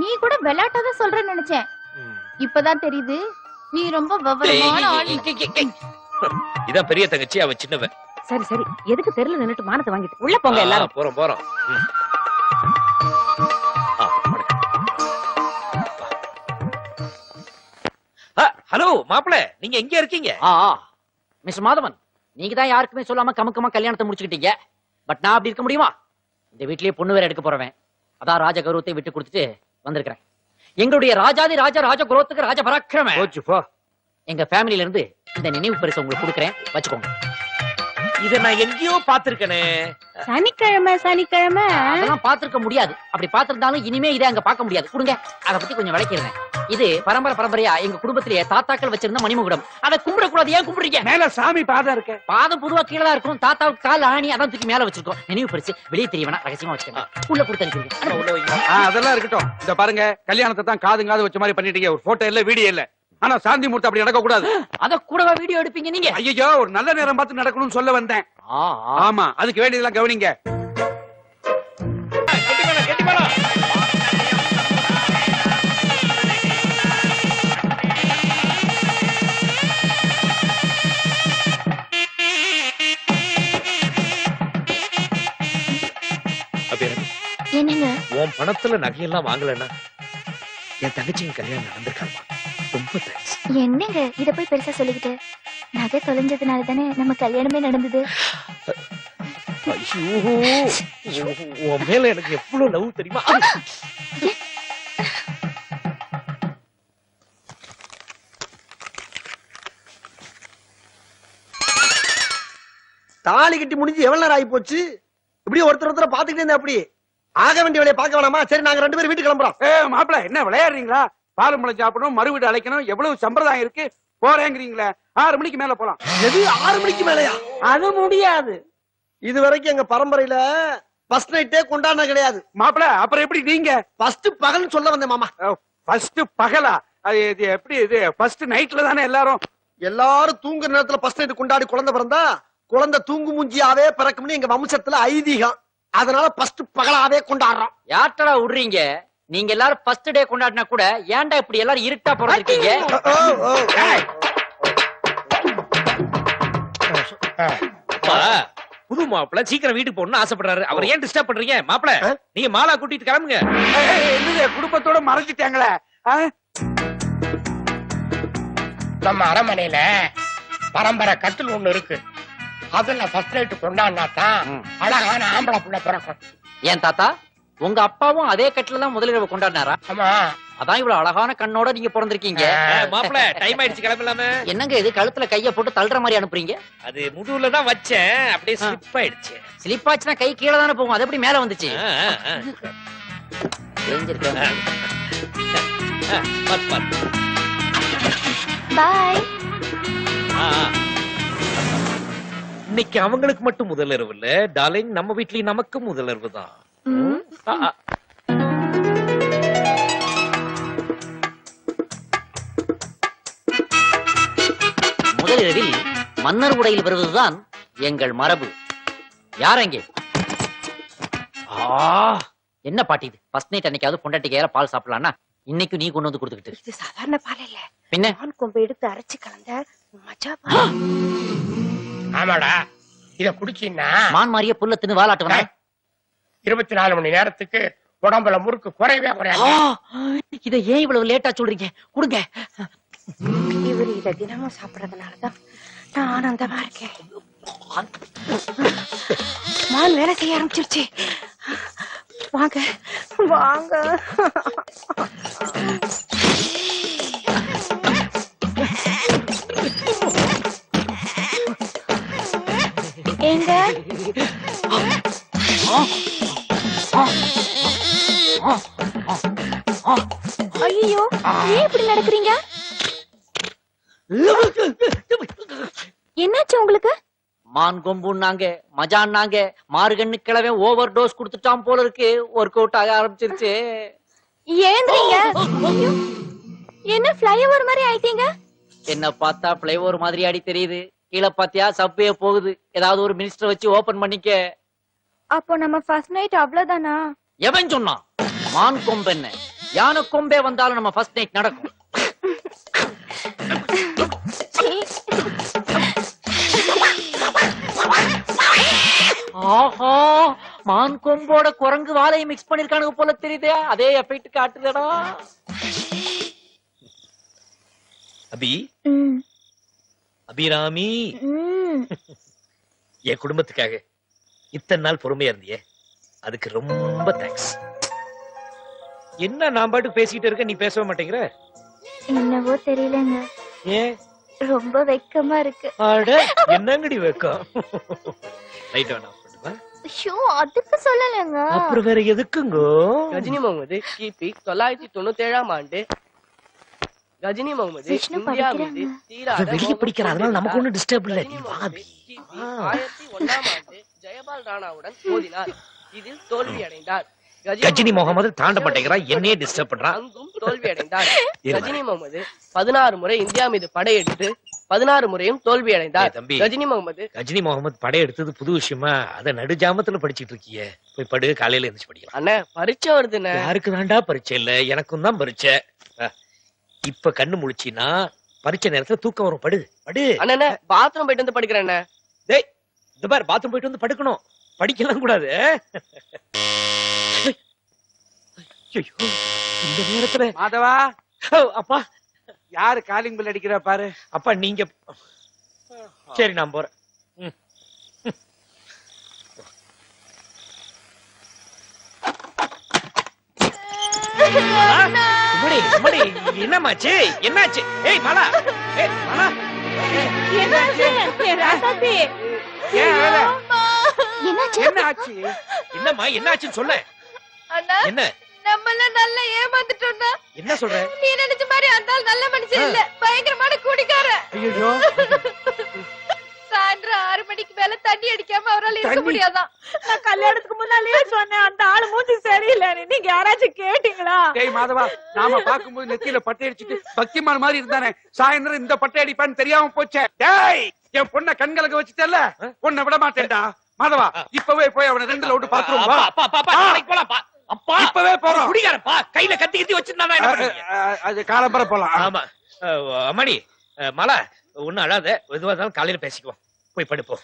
நீ கூட விளையாட்டதான் சொல்றேன்னு நினைச்சேன். இப்பதான் தெரியுது நீ ரொம்ப விவரமான ஆளு. இதான் பெரிய தங்கச்சி, அவ சின்னவன். சரி சரி, எதுக்கு தெருல நின்னுட்டு மானத்தை வாங்கிட்டு உள்ள போங்க எல்லாரும். போறோம். ஹலோ மாப்பிள்ள, நீங்க எங்க இருக்கீங்க? மிஸ்டர் மாதவன், நீங்க தான் யாருக்குமே சொல்லாம கமுக்கமா கல்யாணத்தை முடிச்சுக்கிட்டீங்க. பட் நான் அப்படி இருக்க முடியுமா? இந்த வீட்லயே பொண்ணு வேற எடுக்க போறவன். அதான் ராஜ கௌரவத்தை விட்டு கொடுத்துட்டு வந்திருக்கிறேன். எங்களுடைய ராஜாதி ராஜ குரோத்துக்கு ராஜ பராக்கிரம. போச்சு போ. எங்க ஃபேமிலில இருந்து இந்த நினைவு பரிசு உங்களுக்கு கொடுக்குறேன், வச்சுக்கோங்க. இத நான் எங்கேயோ பாத்திருக்கனே. சனிக்கிழமை அதெல்லாம் பாத்திருக்க முடியாது. அப்படி பாத்திருந்தாலும் இனிமே இதை அங்க பார்க்க முடியாது. கொடுங்க, அத பத்தி கொஞ்சம் விளக்கிறேன். இது பரம்பரையா எங்க குடும்பத்திலேயே தாத்தாக்கள் வச்சிருந்த மணிமகுடம். அதை கும்பிடக்கூடாது. ஏன் கும்பிடுறீங்க? மேல சாமி பாதம் இருக்கு. பாதம் பொதுவா கீழே தான் இருக்கும். தாத்தாவுக்கு கால் ஆணி அதான் தூக்கி மேல வச்சிருக்கோம். நினைவு பரிசு வெளியே தெரிய வேணா, ரகசியமா வச்சுக்கோங்க. உள்ள கொடுத்து அனுப்பிடுங்க. அதெல்லாம் இருக்கட்டும். இத பாருங்க, கல்யாணத்தை தான் காது வச்ச மாதிரி பண்ணிட்டீங்க. ஒரு போட்டோ இல்ல, வீடியோ இல்ல. ஆனா சாந்தி மூர்த்தி அப்படி நடக்க கூடாது. அத கூடவா வீடியோ எடுப்பீங்க நீங்க? ஐயோ, ஒரு நல்ல நேரம் பார்த்து நடக்கணும்னு சொல்ல வந்தேன். ஆமா, அதுக்கு வேண்டியதெல்லாம் கவனிங்க. என்னங்க? உன் பணத்துல நகையெல்லாம் வாங்கலன்னா என் தங்கச்சியும் கல்யாணம் நடந்திருக்காமா. ரொம்ப தேங்க்ஸ். என்னங்க இத போய் பெருசா சொல்லிக்கிட்டு? நகை தொலைஞ்சதுனால தானே நம்ம கல்யாணமே நடந்தது. ஐயோ, உன் மேல எனக்கு எவ்வளவு லவ் தெரியுமா? தாலி கட்டி முடிஞ்சு எவ்வளவு நேரம் ஆகி போச்சு? இப்படி ஒருத்தர் பாத்துக்கிட்டே இருந்தா அப்படி ஆக வேண்டிய வேலையை பார்க்க வேணாமா? சரி, நாங்க 2 பேரும் வீட்டுக்கு கிளம்புறோம். மாப்பிள்ள, என்ன விளையாடுறீங்களா? பாலும் பழம் சாப்பிடணும், மறு வீடு அழைக்கணும், எவ்வளவு சம்பிரதாயம் இருக்கு. போறேங்கிறீங்களே, 6 மணிக்கு மேல போலாம். எது 6 மணிக்கு மேலயா? அது முடியாது. இது வரைக்கும் எங்க பரம்பரையில ஃபர்ஸ்ட் நைட்டே கொண்டாடின கிடையாது. மாப்பிள்ள, அப்புறம் எப்படி நீங்க? ஃபர்ஸ்ட் பகல்னு சொல்ல வந்தேன் மாமா. ஃபர்ஸ்ட் பகலா? அது எப்படி? இது ஃபர்ஸ்ட் நைட்ல தானே எல்லாரும் தூங்குற நேரத்துல ஃபர்ஸ்ட் நைட் கொண்டாடி குழந்தை பிறந்தா குழந்தை தூங்கு மூஞ்சியாவே பிறக்கும்னு எங்க வம்சத்துல ஐதீகம். அதனால ஃபர்ஸ்ட் பகலாவே கொண்டாடுறோம். யார்டா விடுறீங்க? நீங்க எல்லாரும் ஃபர்ஸ்ட் டே கொண்டாடினா கூட ஏன்டா இப்படி எல்லாரும் இருட்டா பிறந்திருக்கீங்க? புது மாப்பிள்ள சீக்கிரம் வீட்டுக்கு போகணும்னு ஆசைப்படுறாரு. அவர் ஏன் டிஸ்டர்ப் பண்றீங்க? மாப்பிள்ள, நீங்க மாலா கூட்டிட்டு கிளம்புங்க. குடும்பத்தோட மறைஞ்சிட்டாங்களே. நம்ம அரமனையில பரம்பரை கட்டில் ஒண்ணு இருக்கு. அதுல ஃபர்ஸ்ட் நைட் கொண்டாடினா தான் அழகான ஆம்பளை புள்ள பிறக்கும். ஏன் தாத்தா, உங்க அப்பாவும் அதே கட்டில தான் முதலிரவு கொண்டாடினாரா? ஆமா. அதான் இவ்வளவு அழகான கண்ணோட நீங்க பிறந்திருக்கீங்க. மாப்பிள்ள, டைம் ஆயிடுச்சு, கிளம்பலாமே. என்னங்க இது கழுத்துல கைய போட்டு தள்ளுற மாதிரி அனுப்புறீங்க? அது முதுகுல தான் வச்சேன், அப்படியே ஸ்லிப் ஆயிடுச்சு. ஸ்லிப் ஆச்சுன்னா கை கீழே தானே போகும். அது எப்படி மேல வந்துச்சு? பாய். இன்னைக்கு அவங்களுக்கு மட்டும் முதலிரவு இல்ல டார்லிங், நம்ம வீட்லயும் நமக்கு முதலிரவு தான். முதலிரவில் மன்னர் உடையில் வருவதுதான் எங்கள் மரபு. யாரங்கே? என்ன பாட்டி இது? ஃபர்ஸ்ட் நைட் அன்னைக்காவது பொண்டாட்டிக்கு ஏற பால் சாப்பிடலாம்னா இன்னைக்கு நீ கொண்டு வந்து கொடுத்துக்கிட்டு. இது சாதாரண பால் இல்ல, பின்ன மான் கொம்பை எடுத்து அரைச்சு கலந்த மஜா பால். ஆமாடா, இத குடிச்சீன்னா மான் மாறிய புல்ல தின்னு வாலாட்டுவன. 24 மணி நேரத்துக்கு உடம்புல முறுக்கு குறைவே குறையாது. இத ஏன் இவ்வளவு லேட்டா சொல்றீங்க? கொடுங்க. இவரு இத தினமும் சாப்பிடறதுனாலதான் நான் ஆனந்தமா இருக்கேன். மான் வேலை செய்ய ஆரம்பிச்சிருச்சு. வாங்க வாங்க. எங்க ஐயோ, ஏன் இப்படி நடக்கிறீங்க? என்னாச்சு உங்களுக்கு? மான் கொம்புன்னாங்க, மஜான்னாங்க, மாறுகண்ணு கிழவே ஓவர் டோஸ் கொடுத்துட்டான் போல இருக்கு. ஒர்க் அவுட் ஆக ஆரம்பிச்சிருச்சு. ஏந்திரீங்க. என்ன ஃப்ளைஓவர் மாதிரி ஆயிட்டீங்க? என்ன பார்த்தா ஃப்ளைஓவர் மாதிரி ஆடி தெரியுது. கீழே பாத்தியா சப்வே போகுது. ஏதாவது ஒரு மினிஸ்டர் வச்சு ஓபன் பண்ணிக்க. அப்போ நம்ம ஃபர்ஸ்ட் நைட் அவ்வளவுதானா? எவன் சொன்னான்? மான் கொம்பு என்ன, யானை கொம்பே வந்தாலும் நம்ம ஃபர்ஸ்ட் நைட் நடக்கும். ஆஹா, மான் கொம்போட குரங்கு வாழையை மிக்ஸ் பண்ணிருக்கானுங்க போல தெரியுதே. அதே எஃபெக்ட் காட்டுதடா. அபி, அபிராமி, என் குடும்பத்துக்காக இத்தனை நாள் பொறுமையா இருந்தியே, அதுக்கு ரொம்ப தேங்க்ஸ். என்ன நான் பாட்டுக்கு பேசிட்டு இருக்க, நீ பேசவே மாட்டேங்கிற? என்னவோ தெரியலங்க. ஏன் ரொம்ப வெக்கமா இருக்கு. என்னங்கடி வெக்கம்? லைட் ஆன் ஆஃப் பண்ணுமா? ஷோ அதுக்கு சொல்லலங்க. அப்புறம் வேற எதுக்குங்க? கஜினி முகமது கிபி 997ஆம் ஆண்டு கஜினி முகமது விஷ்ணு இந்தியா மீது படிக்கிறாங்க. தீராத வெளிய படிக்கிற அதனால நமக்கு ஒண்ணும் டிஸ்டர்ப் இல்ல. நீ வா அபி. கிபி 1001ஆம் ஆண்டு ஜெயபால் ராணாவுடன் மோதினார். இதில் தோல்வி அடைந்தார். கஜினி முகமது தாண்ட மாட்டேங்கிறா, என்னையே டிஸ்டர்ப் பண்றான். அங்கும் தோல்வி அடைந்தார். கஜினி முகமது 16 முறை இந்தியா மீது படையெடுத்து 16 முறையும் தோல்வி அடைந்தார். தம்பி, கஜினி முகமது படையெடுத்தது புது விஷயமா? அத நடுஜாமத்துல படிச்சிட்டு இருக்கியே, போய் படு, காலையில எந்திரிச்சு படிக்கலாம். அண்ணே பரீட்சை வருதுண்ணே. யாருக்கு தாண்டா பரீட்சை இல்ல, எனக்கும் தான் பரீட்சை. இப்ப கண்ணு முழிச்சினா பரீட்சை நேரத்துல தூக்கம் வரும். படு படு. அண்ணே பாத்ரூம் போயிட்டு வந்து படிக்கிறேன். டேய் இந்த பார், பாத்ரூம் போயிட்டு வந்து படுக்கணும், படிக்கலாம் கூடாது. ஐயோ இந்த நேரத்துல மாதவா, அப்பா யாரு காலிங் பில் அடிக்கிறா பாரு. அப்பா நீங்க சரி நான் போறேன். என்னமாச்சு? என்னாச்சு? ஏய் மாலா, ஏய் மாலா, என்னாச்சு? என் ராசாத்தி. என்னாச்சு? என்ன ஆச்சு? என்னம்மா என்னாச்சுன்னு சொல்ல. அண்ணா என்ன நம்மள நல்லா ஏமாந்துட்டோம்னா. என்ன சொல்ற? நீ நினைச்ச மாதிரி அந்த ஆள் நல்ல மனுஷன் இல்ல, பயங்கரமான குடிக்காரன். ஐயோ, சாயந்தரம் 6 மணிக்கு மேல தண்ணி அடிக்காம அவரால் இருக்க முடியாதான். நான் கல்யாணத்துக்கு முன்னாலேயே சொன்னேன் அந்த ஆளு மூஞ்சி சரியில்லைன்னு. நீங்க யாராச்சும் கேட்டீங்களா? டேய் மாதவா, நாம பாக்கும்போது நெத்தியில பட்டை அடிச்சிட்டு பக்திமான் மாதிரி இருந்தானே, சாயந்தரம் இந்த பட்டை அடிப்பான்னு தெரியாம போச்சே. டேய் என் பொண்ண கண்கலக்க வச்சுட்டல, பொண்ணை விட மாட்டேன்டா. மாதவா இப்பவே போய் அவனை 2 லவுட் பாத்துருவோம். வா. அப்பா அப்பா அப்பா நாளைக்கு போலாம். அப்பா இப்பவே போறோம். குடிகாரப்பா, கையில கத்தி கத்தி வச்சிருந்தானா என்ன பண்ணுவீங்க? அது காலம்பர போலாம். ஆமா அம்மாடி மாலா, ஒண்ணும் அழாத, எதுவா இருந்தாலும் காலையில பேசிக்குவோம். போய் படுப்போம்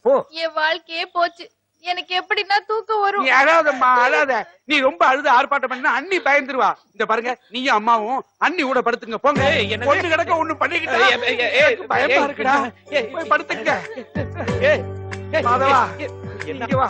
போ. என் வாழ்க்கையே போச்சு. எனக்கு எப்படின்னா தூக்கம் நீ வரும். அழாதம்மா அழாத. நீ ரொம்ப அழுது ஆர்ப்பாட்டம் பண்ணா அண்ணி பயந்துருவா. இந்த பாருங்க, நீயும் அம்மாவும் அண்ணி கூட படுத்துங்க போங்க. ஒண்ணு கிடக்க ஒண்ணு பண்ணிக்கிட்டா பயமா இருக்குடா. போய் படுத்துங்க. மாதவா இங்க வா.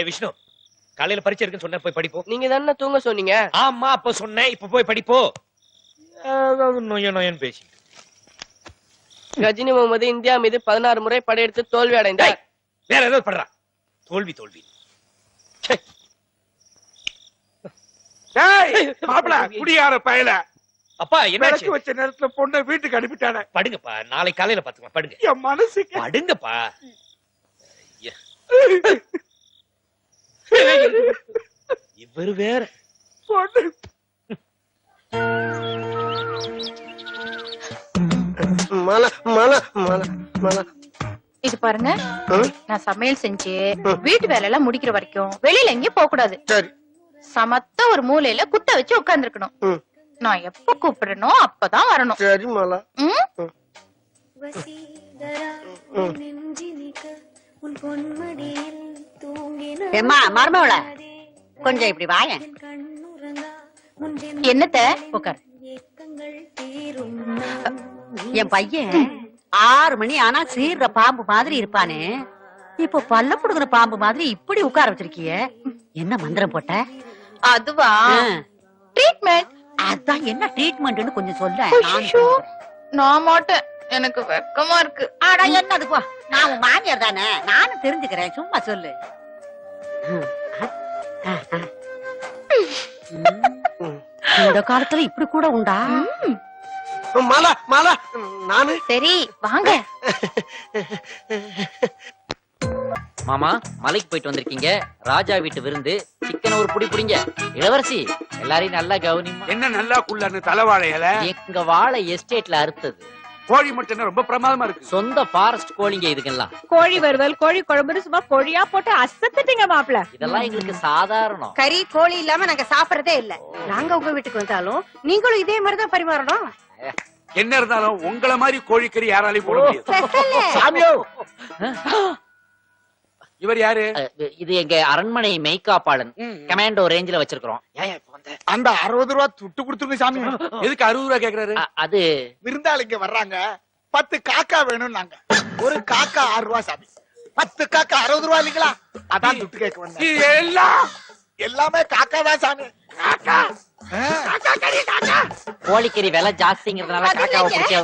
விஷ்ணு, காலையில பரீட்சை இருக்குன்னு சொன்ன, போய் படிப்போ. நீங்க தானே தூங்க சொன்னீங்க. ஆமா அப்ப சொன்னேன், இப்ப போய் படிப்போ. நொய்ய நொயன் பேசி. கஜினி முகமது இந்தியா மீது 16 முறை படையெடுத்து தோல்வி அடைந்தார். வேற ஏதாவது பண்றா. தோல்வி தோல்வி. மாப்பிள குடியார பயல. அப்பா என்ன வச்ச நேரத்துல பொண்ணை வீட்டுக்கு அனுப்பிட்டானே. படுங்கப்பா, நாளைக்கு காலையில பாத்துக்கலாம். படுங்க. என் மனசுக்கு படுங்கப்பா. இவரு வேற பொண்ணு. மலை மலை மலை மலை. இது பாருங்க, நான் சமையல் செஞ்சு வீட்டு வேலை எல்லாம் முடிக்கிற வரைக்கும் வெளியில எங்கேயும் போக கூடாது. சரி. சமத்த ஒரு மூலையில குத்த வச்சு உட்கார்ந்து இருக்கணும். நான் எப்ப கூப்பிடுறனோ அப்பதான் வரணும். சரி மலை. ஏம்மா மருமவள, கொஞ்சம் இப்படி வாயேன். என்னத்த? உட்கார். என் பையன் 6 மணி ஆனா சீர்ற பாம்பு மாதிரி இருப்பானே, இப்போ பல்ல புடுங்குற பாம்பு மாதிரி இப்படி உட்கார வச்சிருக்கிய. என்ன மந்திரம் போட்ட? அதுவா, ட்ரீட்மெண்ட். அதான் என்ன ட்ரீட்மெண்ட்னு கொஞ்சம் சொல்ல. நான் மாட்டேன், எனக்கு வெக்கமா இருக்கு. ஆடா என்னது போ, நான் உன் மாமியார் தானே, நானும் தெரிஞ்சுக்கிறேன், சும்மா சொல்லு. இந்த காலத்துல இப்படி கூட உண்டா? மாலா மாலா, நானு. சரி வாங்க. மாமா, மலைக்கு போயிட்டு வந்திருக்கீங்க. ராஜா வீட்டு விருந்து, சிக்கன் ஒரு புடி புடிங்க. இளவரசி எல்லாரையும் நல்லா கவனிமா. என்ன நல்லா குள்ளன்னு தலைவாழை இலை? எங்க வாழை எஸ்டேட்ல அறுத்தது. கோழி மட்டும் ரொம்ப பிரமாதமா இருக்கு. சொந்த ஃபாரஸ்ட் கோழிங்க இதுக்கெல்லாம். கோழி வறுவல், கோழி குழம்புன்னு சும்மா பொழியா போட்டு அசத்துட்டீங்க மாப்பிள. இதெல்லாம் எங்களுக்கு சாதாரணம். கறி கோழி இல்லாம நாங்க சாப்பிடறதே இல்ல. நாங்க உங்க வீட்டுக்கு வந்தாலும் நீங்களும் இதே மாதிரிதான் பரிமாறணும். என்ன இருந்தாலும் உங்கள மாதிரி கோழிக்கறி யாராலையும் போட முடியாது. சாமியோ, இவர் யாரு? இது எங்க அரண்மனை மெய்காப்பாளன். கமாண்டோ ரேஞ்சில வச்சிருக்கிறோம். அந்த 60 ரூபா துட்டு கொடுத்துருங்க சாமி. எதுக்கு 60 ரூபா கேக்குறாரு? அது விருந்தாளிங்க வர்றாங்க, 10 காக்கா வேணும். நாங்க ஒரு காக்கா 6 ரூபா சாமி. 10 காக்கா 60 ரூபா இல்லீங்களா? அதான் துட்டு கேட்க வந்தேன். எல்லாமே காக்கா தான் சாமி. காக்கா கோழிக்கறி விலை ஜாஸ்திங்கிறதுனால காக்காவை பிடிச்ச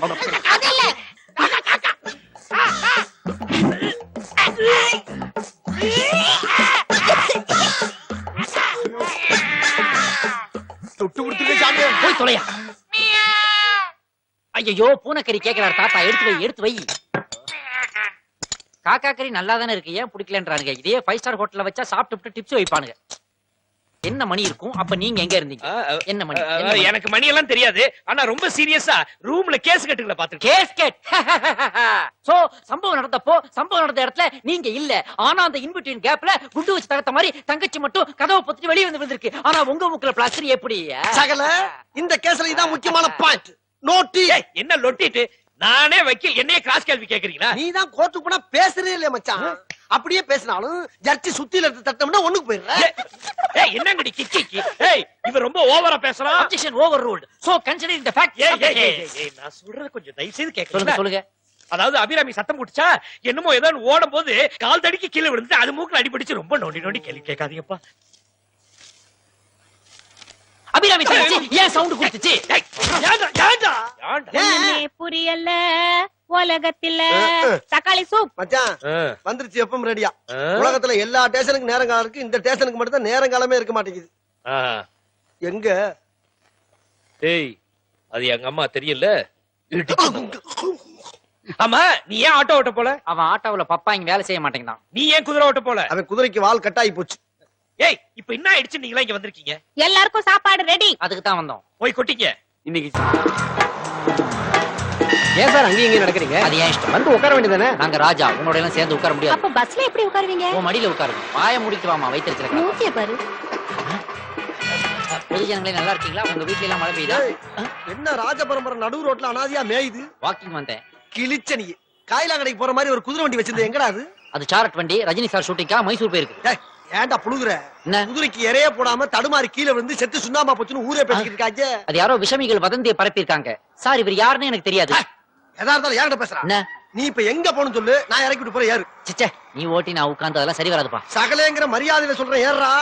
துட்டு கொடுத்துருங்க சாமி. போய் தொலையா. ஐயோ, பூனைக்கறி கேக்குறாரு தாத்தா. எடுத்து வை. காக்கா கறி நல்லா தானே இருக்கு, ஏன் பிடிக்கலன்றானுங்க. இதே 5 ஸ்டார் ஹோட்டல்ல வச்சா சாப்பிட்டு டிப்ஸ் வைப்பானுங்க. என்ன மணி இருக்கும்? அப்ப நீங்க எங்க இருந்தீங்க? என்ன மணி? எனக்கு மணி எல்லாம் தெரியாது. ஆனா ரொம்ப சீரியஸா ரூம்ல கேஸ் கட்டுங்கள பாத்துட்டு. Case cut. சோ சம்பவம் நடந்த இடத்துல நீங்க இல்ல. ஆனா அந்த இன்பிட்வீன் கேப்ல குண்டு வச்சு தகத்த மாதிரி தங்கச்சி மட்டும் கதவை பொத்திட்டு வெளிய வந்து வந்திருக்கு. ஆனா உங்க மூக்குல பிளாஸ்டர் எப்படி? சகல இந்த கேஸ்ல இதான் முக்கியமான பாயிண்ட். நோட்டி. என்ன லொட்டிட்டு நானே வக்கீல், என்னைய கிராஸ் கேள்வி கேக்குறீங்களா? நீ தான் கோர்ட்டுக்கு போனா பேசுறே இல்லையா மச்சான்? அப்படியே பேசினாலும் ஜட்ஜி சுத்தில எடுத்து தட்டம்னா ஒண்ணுக்கு போயிடுற. ஏய் என்னங்கடி கிக்கி? ஏய் இவன் ரொம்ப ஓவரா பேசுறான். Objection over ruled. So considering the fact. ஏய் நான் சொல்றது கொஞ்சம் தயவு செய்து கேக்குறீங்களா? சொல்லுங்க. அதாவது அபிராமி சத்தம் போட்டுச்சா, என்னமோ ஏதோ ஓடும் போது கால் தடிக்கு கீழே விழுந்து அது மூக்குல அடிபடிச்சு ரொம்ப நோண்டி கேள்வி கேட்காதீங்கப்பா. அபிராமி தங்கச்சி ஏன் சவுண்ட் கொடுத்துச்சு? புரியல உலகத்துல தக்காளி சூப். மச்சான் வந்துருச்சு. எப்பவும் ரெடியா? உலகத்துல எல்லா ஸ்டேஷனுக்கு நேரங்காலம் இருக்கு, இந்த ஸ்டேஷனுக்கு மட்டும் தான் நேரங்காலமே இருக்க மாட்டேங்குது. எங்க? டேய் அது எங்க அம்மா தெரியல. ஆமா நீ ஏன் ஆட்டோ ஓட்ட போல? அவன் ஆட்டோவுல பப்பா இங்க வேலை செய்ய மாட்டேங்கிறான். நீ ஏன் குதிரை ஓட்ட போல? அவன் குதிரைக்கு வால் கட்டாயி போச்சு. ஏய் இப்ப என்ன ஆயிடுச்சு? நீங்களா இங்க வந்திருக்கீங்க? எல்லாருக்கும் சாப்பாடு ரெடி. அதுக்கு தான் வந்தோம். போய் கொட்டிக்க. இன்னைக்கு ஏன் சார் அங்கேயும் இங்கேயும் நடக்கிறீங்க? அது ஏன் இஷ்டம். வந்து உட்கார வேண்டியதானே? நாங்க ராஜா, உன்னோட எல்லாம் சேர்ந்து உட்கார முடியாது. அப்ப பஸ்ல எப்படி உட்காருவீங்க? உன் மடியில உட்காருங்க. வாயை முடிக்கு வாமா, வயிற்றுல. மூச்சிய பாரு. பொது ஜனங்களே நல்லா இருக்கீங்களா? உங்க வீட்ல எல்லாம் மழை பெய்யுதா? என்ன ராஜ பரம்பரை நடு ரோட்ல அனாதியா மேயுது? வாக்கிங் வந்தேன். கிழிச்ச நீ காயிலா கடைக்கு போற மாதிரி ஒரு குதிரை வண்டி வச்சிருந்த, எங்கடா அது? அது சாரட் வண்டி. ரஜினி சார் ஷூட்டிங்கா மைசூர் போயிருக்கு. ஏன்டா புழுகுற? குதிரைக்கு இறைய போடாம தடுமாறி கீழே விழுந்து செத்து சுண்ணாம்பா போச்சுன்னு ஊரே பேசிக்கிட்டு இருக்காங்க. அது யாரோ விஷமிகள் வதந்தியை பரப்பியிருக்காங்க. சார் இவர் யாருன்னு எனக்கு தெரியாது. எதா இருந்தாலும் யார்கிட்ட பேசுறா? நீ இப்ப எங்க போகணும்னு சொல்லு, நான் இறக்கி விட்டு போறேன். ஏறு. சிச்சே, நீ ஓட்டி நான் உட்கார்ந்து அதெல்லாம் சரி வராதுப்பா. சகலேங்கிற மரியாதையில சொல்றேன், ஏறா.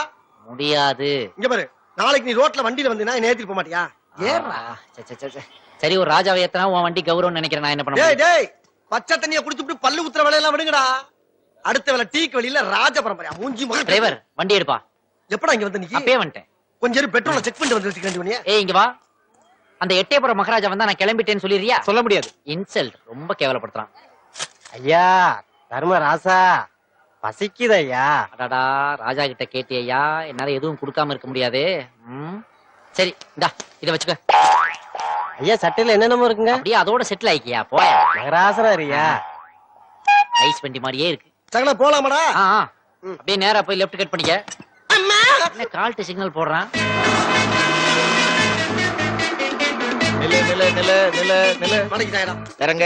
முடியாது. இங்க பாரு, நாளைக்கு நீ ரோட்ல வண்டியில வந்தீனா என்ன ஏத்திட்டு போக மாட்டியா? ஏறா. சரி, ஒரு ராஜாவை ஏத்தனா உன் வண்டி கௌரவம் நினைக்கிறேன். நான் என்ன பண்ண? டேய் பச்சை தண்ணியை குடிச்சுட்டு பல்லு குத்துற வேலையெல்லாம் விடுங்கடா. அடுத்த வேலை டீக்கு வெளியில ராஜ பரம்பரையா மூஞ்சி மகன். டிரைவர் வண்டி எடுப்பா. எப்படா இங்க வந்து? நீ அப்பவே வந்துட்டேன். கொஞ்சம் பெட்ரோல செக் பண்ணிட்டு வந்து. ஏய் இங்க வா. அந்த எட்டயபுரம் மகாராஜா வந்தா நான் கிளம்பிட்டேன்னு சொல்லிடுறியா? சொல்ல முடியாது. இன்சல்ட். ரொம்ப கேவலப்படுத்துறான். ஐயா தர்மராசா பசிக்குது ஐயா. அடாடா, ராஜா கிட்ட கேட்டியா? என்னால எதுவும் கொடுக்காம இருக்க முடியாது. சரி இந்தா இத வச்சுக்க. ஐயா சட்டையில என்னென்னமோ இருக்குங்க. அப்படியே அதோட செட்டில் ஆயிக்கியா? போயா மகராசரா இருக்கியா? ஐஸ் வண்டி மாதிரியே இருக்கு. சகல போலாமாடா? அப்படியே நேரா போய் லெஃப்ட் கட் பண்ணிக்க. என்ன கால்ட்டு சிக்னல் போடுறான்? இறங்க.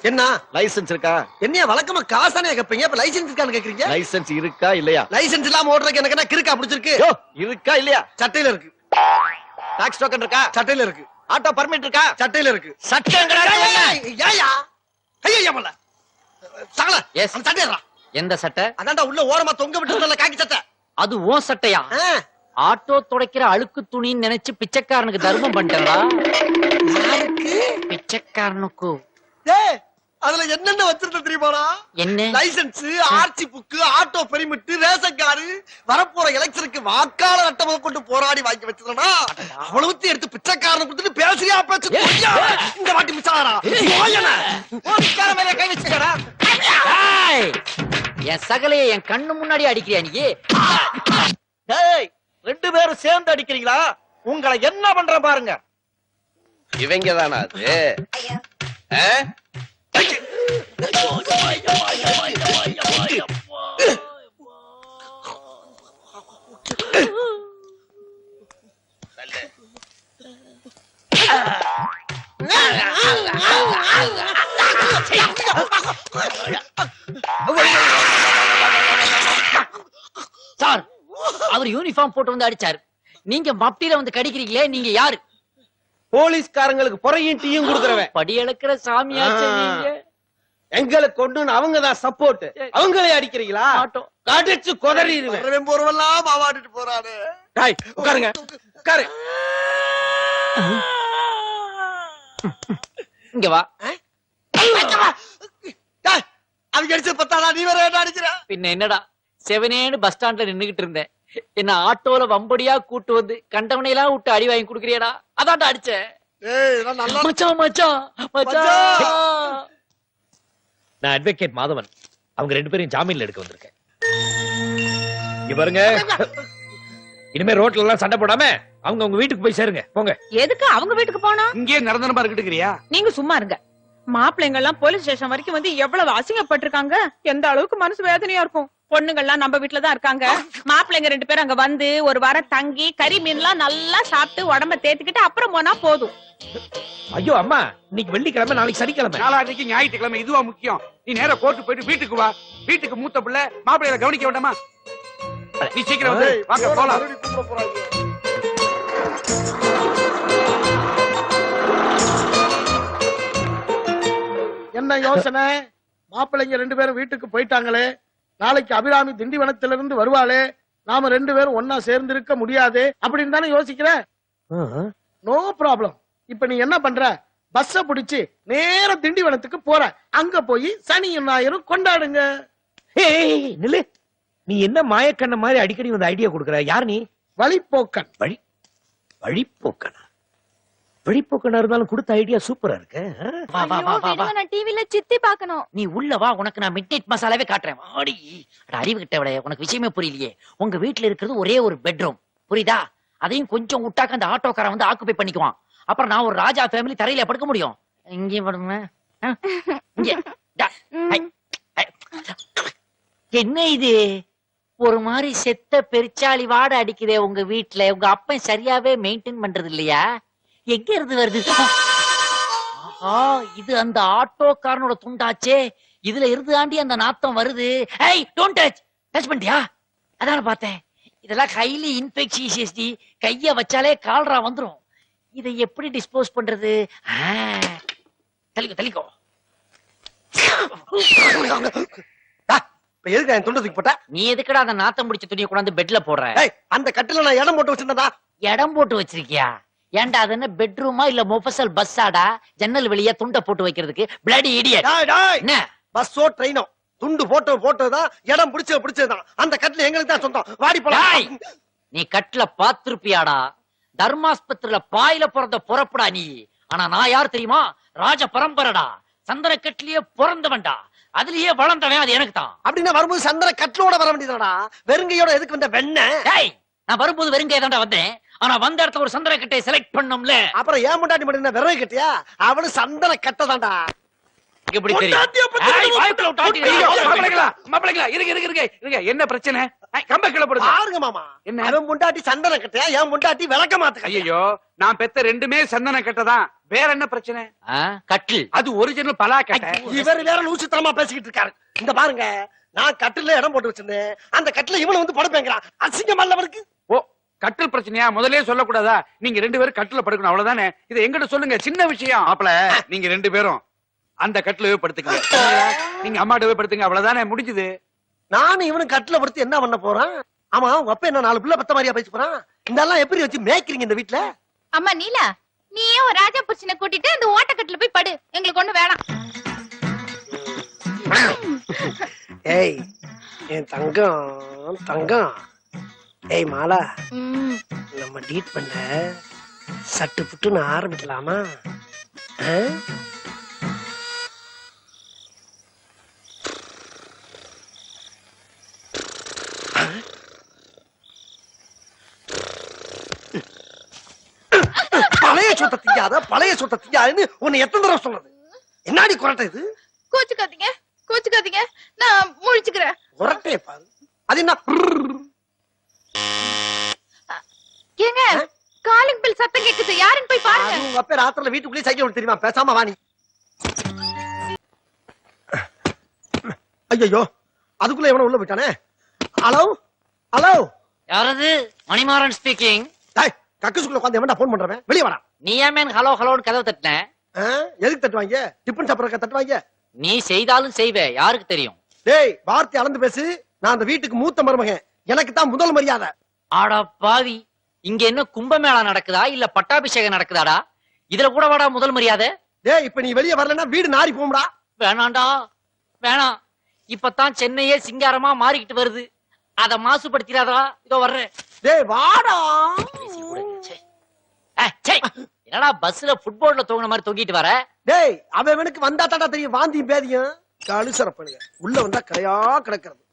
என்ன லைசென்ஸ் இருக்கா? என்ன வழக்கமா காசானே கேப்பீங்க, இப்ப லைசென்ஸ் இருக்கான்னு கேக்குறீங்க? லைசென்ஸ் இருக்கா இல்லையா? லைசென்ஸ் இல்லாம ஓட்டுறதுக்கு எனக்கு என்ன கிறுக்கா பிடிச்சிருக்கு? இருக்கா இல்லையா? சட்டையில இருக்கு. டாக்ஸ் டோக்கன் இருக்கா? சட்டையில இருக்கு. ஆட்டோ பர்மிட் இருக்கா? சட்டையில இருக்கு. சட்டங்கடா. ஏயா ஐயா மல்ல சகல அந்த சட்டையறா. எந்த சட்டை? அதான்டா உள்ள ஓரமா தொங்க விட்டுறல காக்கி சட்டை. அது ஓ சட்டையா? ஆட்டோ துடைக்கிற அழுக்கு துணின்னு நினைச்சு பிச்சைக்காரனுக்கு தர்மம் பண்ணிட்டா. பிச்சைக்காரனுக்கு டேய் அதுல என்னென்ன வச்சிருந்த தெரியுமாடா? என்ன? Licence, RC book, auto permit, ration card, வரப்போற எலெக்ஷனுக்கு வாக்காளர் அட்டை கொண்டு போராடி வாங்கி வச்சிருந்தா. அவ்வளவுத்தையும் எடுத்து பிச்சைக்காரனை கொடுத்துட்டு பேசுறியா பேச்சு? இந்த வாட்டி மிச்சாரா போலீஸ்கார மேல கை வச்சுக்கடா. என் சகலையை என் கண்ணு முன்னாடி அடிக்கிறியா நீ? டேய் ரெண்டு பேரும் சேர்ந்து அடிக்கிறீங்களா? உங்களை என்ன பண்ற பாருங்க. இவங்க தானா அது? ஆ? சார், அவர் யூனிஃபார்ம் போட்டு வந்து அடிச்சாரு. நீங்க மப்டியில வந்து கடிக்கிறீங்களே, நீங்க யாரு? போலீஸ்காரங்களுக்கு பொறையும் டீயும் கொடுக்கறவன். படி அளக்கிற சாமியாச்சு நீங்க. எங்களுக்கு கொண்டு அவங்க தான் சப்போர்ட். அவங்களே அடிக்கிறீங்களா? கடிச்சு கொதறிடுவேன். போறவெல்லாம் மாவாடிட்டு போறாரு. டேய் உட்காருங்க, உட்காரு. இங்க வா. அவங்க அடிச்சு பத்தாடா, நீ வேற என்ன அடிக்கிற? பின்ன என்னடா, செவனேன்னு பஸ் ஸ்டாண்ட்ல நின்னுகிட்டு இருந்தேன். என்ன ஆட்டோல வம்படியா கூட்டு வந்து கண்டவனையெல்லாம் விட்டு அடி வாங்கி குடுக்கறியடா, அதான்டா அடிச்சேன். மச்சான் மச்சான் மச்சான். நான் அட்வொகேட் மாதவன். அவங்க ரெண்டு பேரும் ஜாமீன்ல எடுக்க வந்திருக்கேன். இங்க பாருங்க, இனிமே ரோட்ல எல்லாம் சண்டை போடாம அவங்க உங்க வீட்டுக்கு போய் சேருங்க. போங்க. எதுக்கு அவங்க வீட்டுக்கு போனா? இங்கே நிரந்தரமா இருக்கட்டுக்கிறியா? நீங்க சும்மா இருங்க. மாப்பிள்ளைங்க எல்லாம் போலீஸ் ஸ்டேஷன் வரைக்கும் வந்து எவ்வளவு அசிங்கப்பட்டிருக்காங்க. எந்த அளவுக்கு மனசு வேதனையா இருக்கும். பொண்ணுங்கள்லாம் நம்ம வீட்டுலதான் இருக்காங்க. மாப்பிள்ளைங்க ரெண்டு பேரும் அங்க வந்து ஒரு வாரம் தங்கி கறி மீன் எல்லாம் நல்லா சாப்பிட்டு உடம்ப தேத்துக்கிட்டு அப்புறம் போனா போதும். ஐயோ அம்மா, இன்னைக்கு வெள்ளிக்கிழமை, நாளைக்கு சனிக்கிழமை. நாளான்னைக்கு ஞாயிற்றுக்கிழமை, இதுவா முக்கியம்? நீ நேரா கோர்ட்டு போயிட்டு வீட்டுக்கு வா. வீட்டுக்கு மூத்த பிள்ளை மாப்பிள்ளைய கவனிக்க வேண்டாமா? நீ சீக்கிரம் வந்து வாங்க போலாம். என்ன யோசனை? மாப்பிள்ளைங்க ரெண்டு பேரும் வீட்டுக்கு போயிட்டாங்களே, நாளைக்கு அபிராமி திண்டிவனத்திலிருந்து வருவாளே, நாம ரெண்டு பேரும் ஒன்னா சேர்ந்து இருக்க முடியாது அப்படின்னு தானே யோசிக்கிற? No problem. இப்ப நீ என்ன பண்ற? பஸ்ஸ புடிச்சு நேர திண்டிவனத்துக்கு போற. அங்க போய் சனியும் ஞாயிறும் கொண்டாடுங்க. நில்லு. நீ என்ன மாயக்கண்ண மாதிரி அடிக்கடி வந்து ஐடியா கொடுக்கற? யார் நீ? வழிப்போக்கன். வழிப்போக்கனா? வழிப்போக்கனா இருந்தாலும் கொடுத்த ஐடியா சூப்பரா இருக்கு. வா வா வா வா வா. நான் டிவில சித்தி பார்க்கணும். நீ உள்ள வா, உனக்கு நான் மிட்நைட் மசாலாவே காட்டுறேன். ஆடி அறிவு கிட்டவளே, உனக்கு விஷயமே புரியலையே. உங்க வீட்டுல இருக்கிறது ஒரே ஒரு பெட்ரூம், புரியுதா? அதையும் கொஞ்சம் விட்டாக்க அந்த ஆட்டோக்காரன் வந்து ஆக்குபை பண்ணிக்குவான். அப்புறம் நான் ஒரு ராஜா ஃபேமிலி தரையில படுக்க முடியும். இங்கே படுங்க. என்ன இது ஒரு மாதிரி செத்த பெருச்சாளி வாடை அடிக்குதே உங்க வீட்டுல? உங்க அப்பன் சரியாவே மெயின்டைன் பண்றது இல்லையா? எங்க இருந்து வருது? ஆஹா, இது அந்த ஆட்டோக்காரனோட துண்டாச்சே. இதுல இருந்து ஆண்டி அந்த நாத்தம் வருது. ஏய், டோன்ட் டச். டச் பண்ணியா? அதான பார்த்தேன். இதெல்லாம் ஹைலி இன்ஃபெக்ஷியஸ். கைய வச்சாலே கால்ரா வந்துரும். இதை எப்படி டிஸ்போஸ் பண்றது? தள்ளிக்கோ தள்ளிக்கோ. எதுக்கு என் துண்டத்துக்கு போட்ட? நீ எதுக்குடா அந்த நாத்தம் முடிச்ச துணியை கொண்டாந்து பெட்ல போடுற? அந்த கட்டில நான் இடம் போட்டு வச்சிருந்தா. இடம் போட்டு வச்சிருக்கியா? ஏன்டா அது என்ன பெட்ரூமா இல்ல மொஃபசல் பஸ்ஸாடா? ஜன்னல் வெளியே துண்டை போட்டு வைக்கிறதுக்கு. Bloody idiot. என்ன பஸ்ஸோ ட்ரெயினோ துண்டு போட்டதுதான் இடம் பிடிச்சதுதான். அந்த கட்டில எங்களுக்கு தான் சொந்தம். வாடி போலாம். நீ கட்டில பாத்திருப்பியாடா? தர்மாஸ்பத்திரியில பாயில பிறந்த பொறப்புடா நீ. ஆனா நான் யார் தெரியுமா? ராஜ பரம்பரடா. சந்தன கட்டிலேயே பிறந்தவன்டா. அதுலயே வளர்ந்தவன். அது எனக்கு தான். அப்படின்னா வரும்போது சந்தன கட்டிலோட வர வேண்டியதாடா. வெறுங்கையோட எதுக்கு வந்த? வெண்ண. நான் வரும்போது வெறுங்கைய தான்டா வந்தேன். ஆனா வந்த இடத்துல ஒரு சந்தன கட்டையை செலக்ட் பண்ணோம்ல. அப்புறம் ஏன் முண்டாட்டி மட்டும் விறகு கட்டியா? அவனு சந்தன கட்டை தான்டா. எப்படி தெரியும்? என்ன பிரச்சனை? கம்ப கிளப்படுது. பாருங்க மாமா, என்ன அவன் முண்டாட்டி சந்தன கட்டையா, என் முண்டாட்டி விளக்க மாத்த. ஐயோ, நான் பெத்த ரெண்டுமே சந்தன கட்டதான். வேற என்ன பிரச்சனை? கட்டில் அது ஒரிஜினல் பலா கட்டை. இவர் வேற லூசுத்தனமா பேசிக்கிட்டு இருக்காரு. இந்த பாருங்க, நான் கட்டில இடம் போட்டு வச்சிருந்தேன். அந்த கட்டில இவனை வந்து படுப்பேங்கிறான். அசிங்கமா இல்ல அவருக்கு? ஓ, கட்டில் பிரச்சனையா? முதலே சொல்லக்கூடாதா? நீங்க ரெண்டு பேரும் கட்டில படுக்கணும், அவ்வளவுதானே. இதை எங்கிட்ட சொல்லுங்க, சின்ன விஷயம். அப்பல நீங்க ரெண்டு பேரும் அந்த கட்டிலவே படுத்துங்க. நீங்க அம்மாட்டவே படுத்துங்க, அவ்வளவுதானே, முடிஞ்சது. நானும் இவனும் கட்டில படுத்து என்ன பண்ண போறான்? ஆமா, உங்க அப்பா என்ன 4 பிள்ளை பத்த மாதிரியா பேச போறான்? இதெல்லாம் எப்படி வச்சு மேய்க்கிறீங்க இந்த வீட்டுல? அம்மா நீலா, நீயே ஒரு ராஜா புருஷனை கூட்டிட்டு அந்த ஓட்டக்கட்டுல போய் படு. எங்களுக்கு ஒண்ணு வேணாம். ஏய் என் தங்கம் தங்கம். ஏய் மாலா, நம்ம டீட் பண்ண சட்டு புட்டுன்னு ஆரம்பிக்கலாமா? சொத்தை திங்காத பழைய சொத்தை திங்காதுன்னு உன்னை எத்தனை தடவை சொல்றது? என்னடி குரட்டை இது? கோச்சுக்காதீங்க கோச்சுக்காதீங்க, நான் முழிச்சுக்கிறேன். குரட்டையை பாரு. அது என்ன? ஏங்க காலிங் பெல் சத்தம் கேக்குது, யாருன்னு போய் பாருங்க. உங்க அப்பா ராத்திரில வீட்டுக்குள்ளே சைக்கிள் ஓட்ட தெரியுமா? பேசாம வாணி. ஐயோ அதுக்குள்ள எவன உள்ள போயிட்டானே. ஹலோ ஹலோ, யாரது? மணிமாறன் ஸ்பீக்கிங். டேய் கக்கூசுக்குள்ள உட்கார்ந்து எவன்டா போன் பண்றவன்? வெளிய வாடா. நீ ஏன் மேன் ஹலோ ஹலோன்னு கதவு தட்டின? எதுக்கு தட்டுவாங்க? டிபன் சாப்பிடறக்க தட்டுவாங்க. நீ செய்தாலும் செய்வே, யாருக்கு தெரியும்? டேய் வார்த்தை அளந்து பேசு. நான் அந்த வீட்டுக்கு மூத்த மருமகன், எனக்கு தான் முதல் மரியாதை. ஆடா பாவி, இங்க என்ன கும்பமேளா நடக்குதா இல்ல பட்டாபிஷேகம் நடக்குதாடா? இதுல கூட வாடா முதல் மரியாதை. டேய் இப்ப நீ வெளிய வரலன்னா வீடு நாரி போம்டா. வேணாண்டா வேணாம், இப்பதான் சென்னையே சிங்காரமா மாறிக்கிட்டு வருது, அத மாசுபடுத்திடாதா. இதோ வர்றேன். டேய் வாடா. என்னடா பஸ்ல ஃபுட்போர்ட்ல தூங்குன மாதிரி தொங்கிட்டு வர? டேய் அவனுக்கு வந்தா தாடா தெரியும் வாந்தியும் பேதியும். கழுசரப்பனுங்க உள்ள வந்தா கரையா கிடக்கிறது.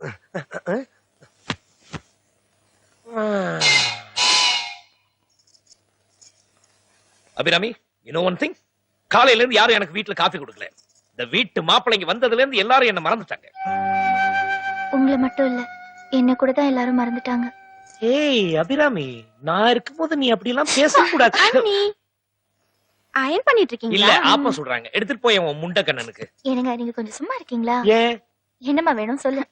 Abirami, you know one thing? காலையில இருந்து யாரும் எனக்கு வீட்டுல காபி கொடுக்கல. இந்த வீட்டு மாப்பிள்ளைங்க வந்ததுல இருந்து எல்லாரும் என்ன மறந்துட்டாங்க. உங்களை மட்டும் இல்ல, என்ன கூட தான் எல்லாரும் மறந்துட்டாங்க. ஏய் அபிராமி, நான் இருக்கும்போது நீ அப்படி எல்லாம் பேசக்கூடாது. அண்ணி அயன் பண்ணிட்டு இல்ல இருக்கீங்களா? ஆப்பா சொல்றாங்க, எடுத்துட்டு போய் உன் முண்ட கண்ணனுக்கு. என்னங்க நீங்க கொஞ்சம் சும்மா இருக்கீங்களா? ஏன்? என்னம்மா வேணும் சொல்லு.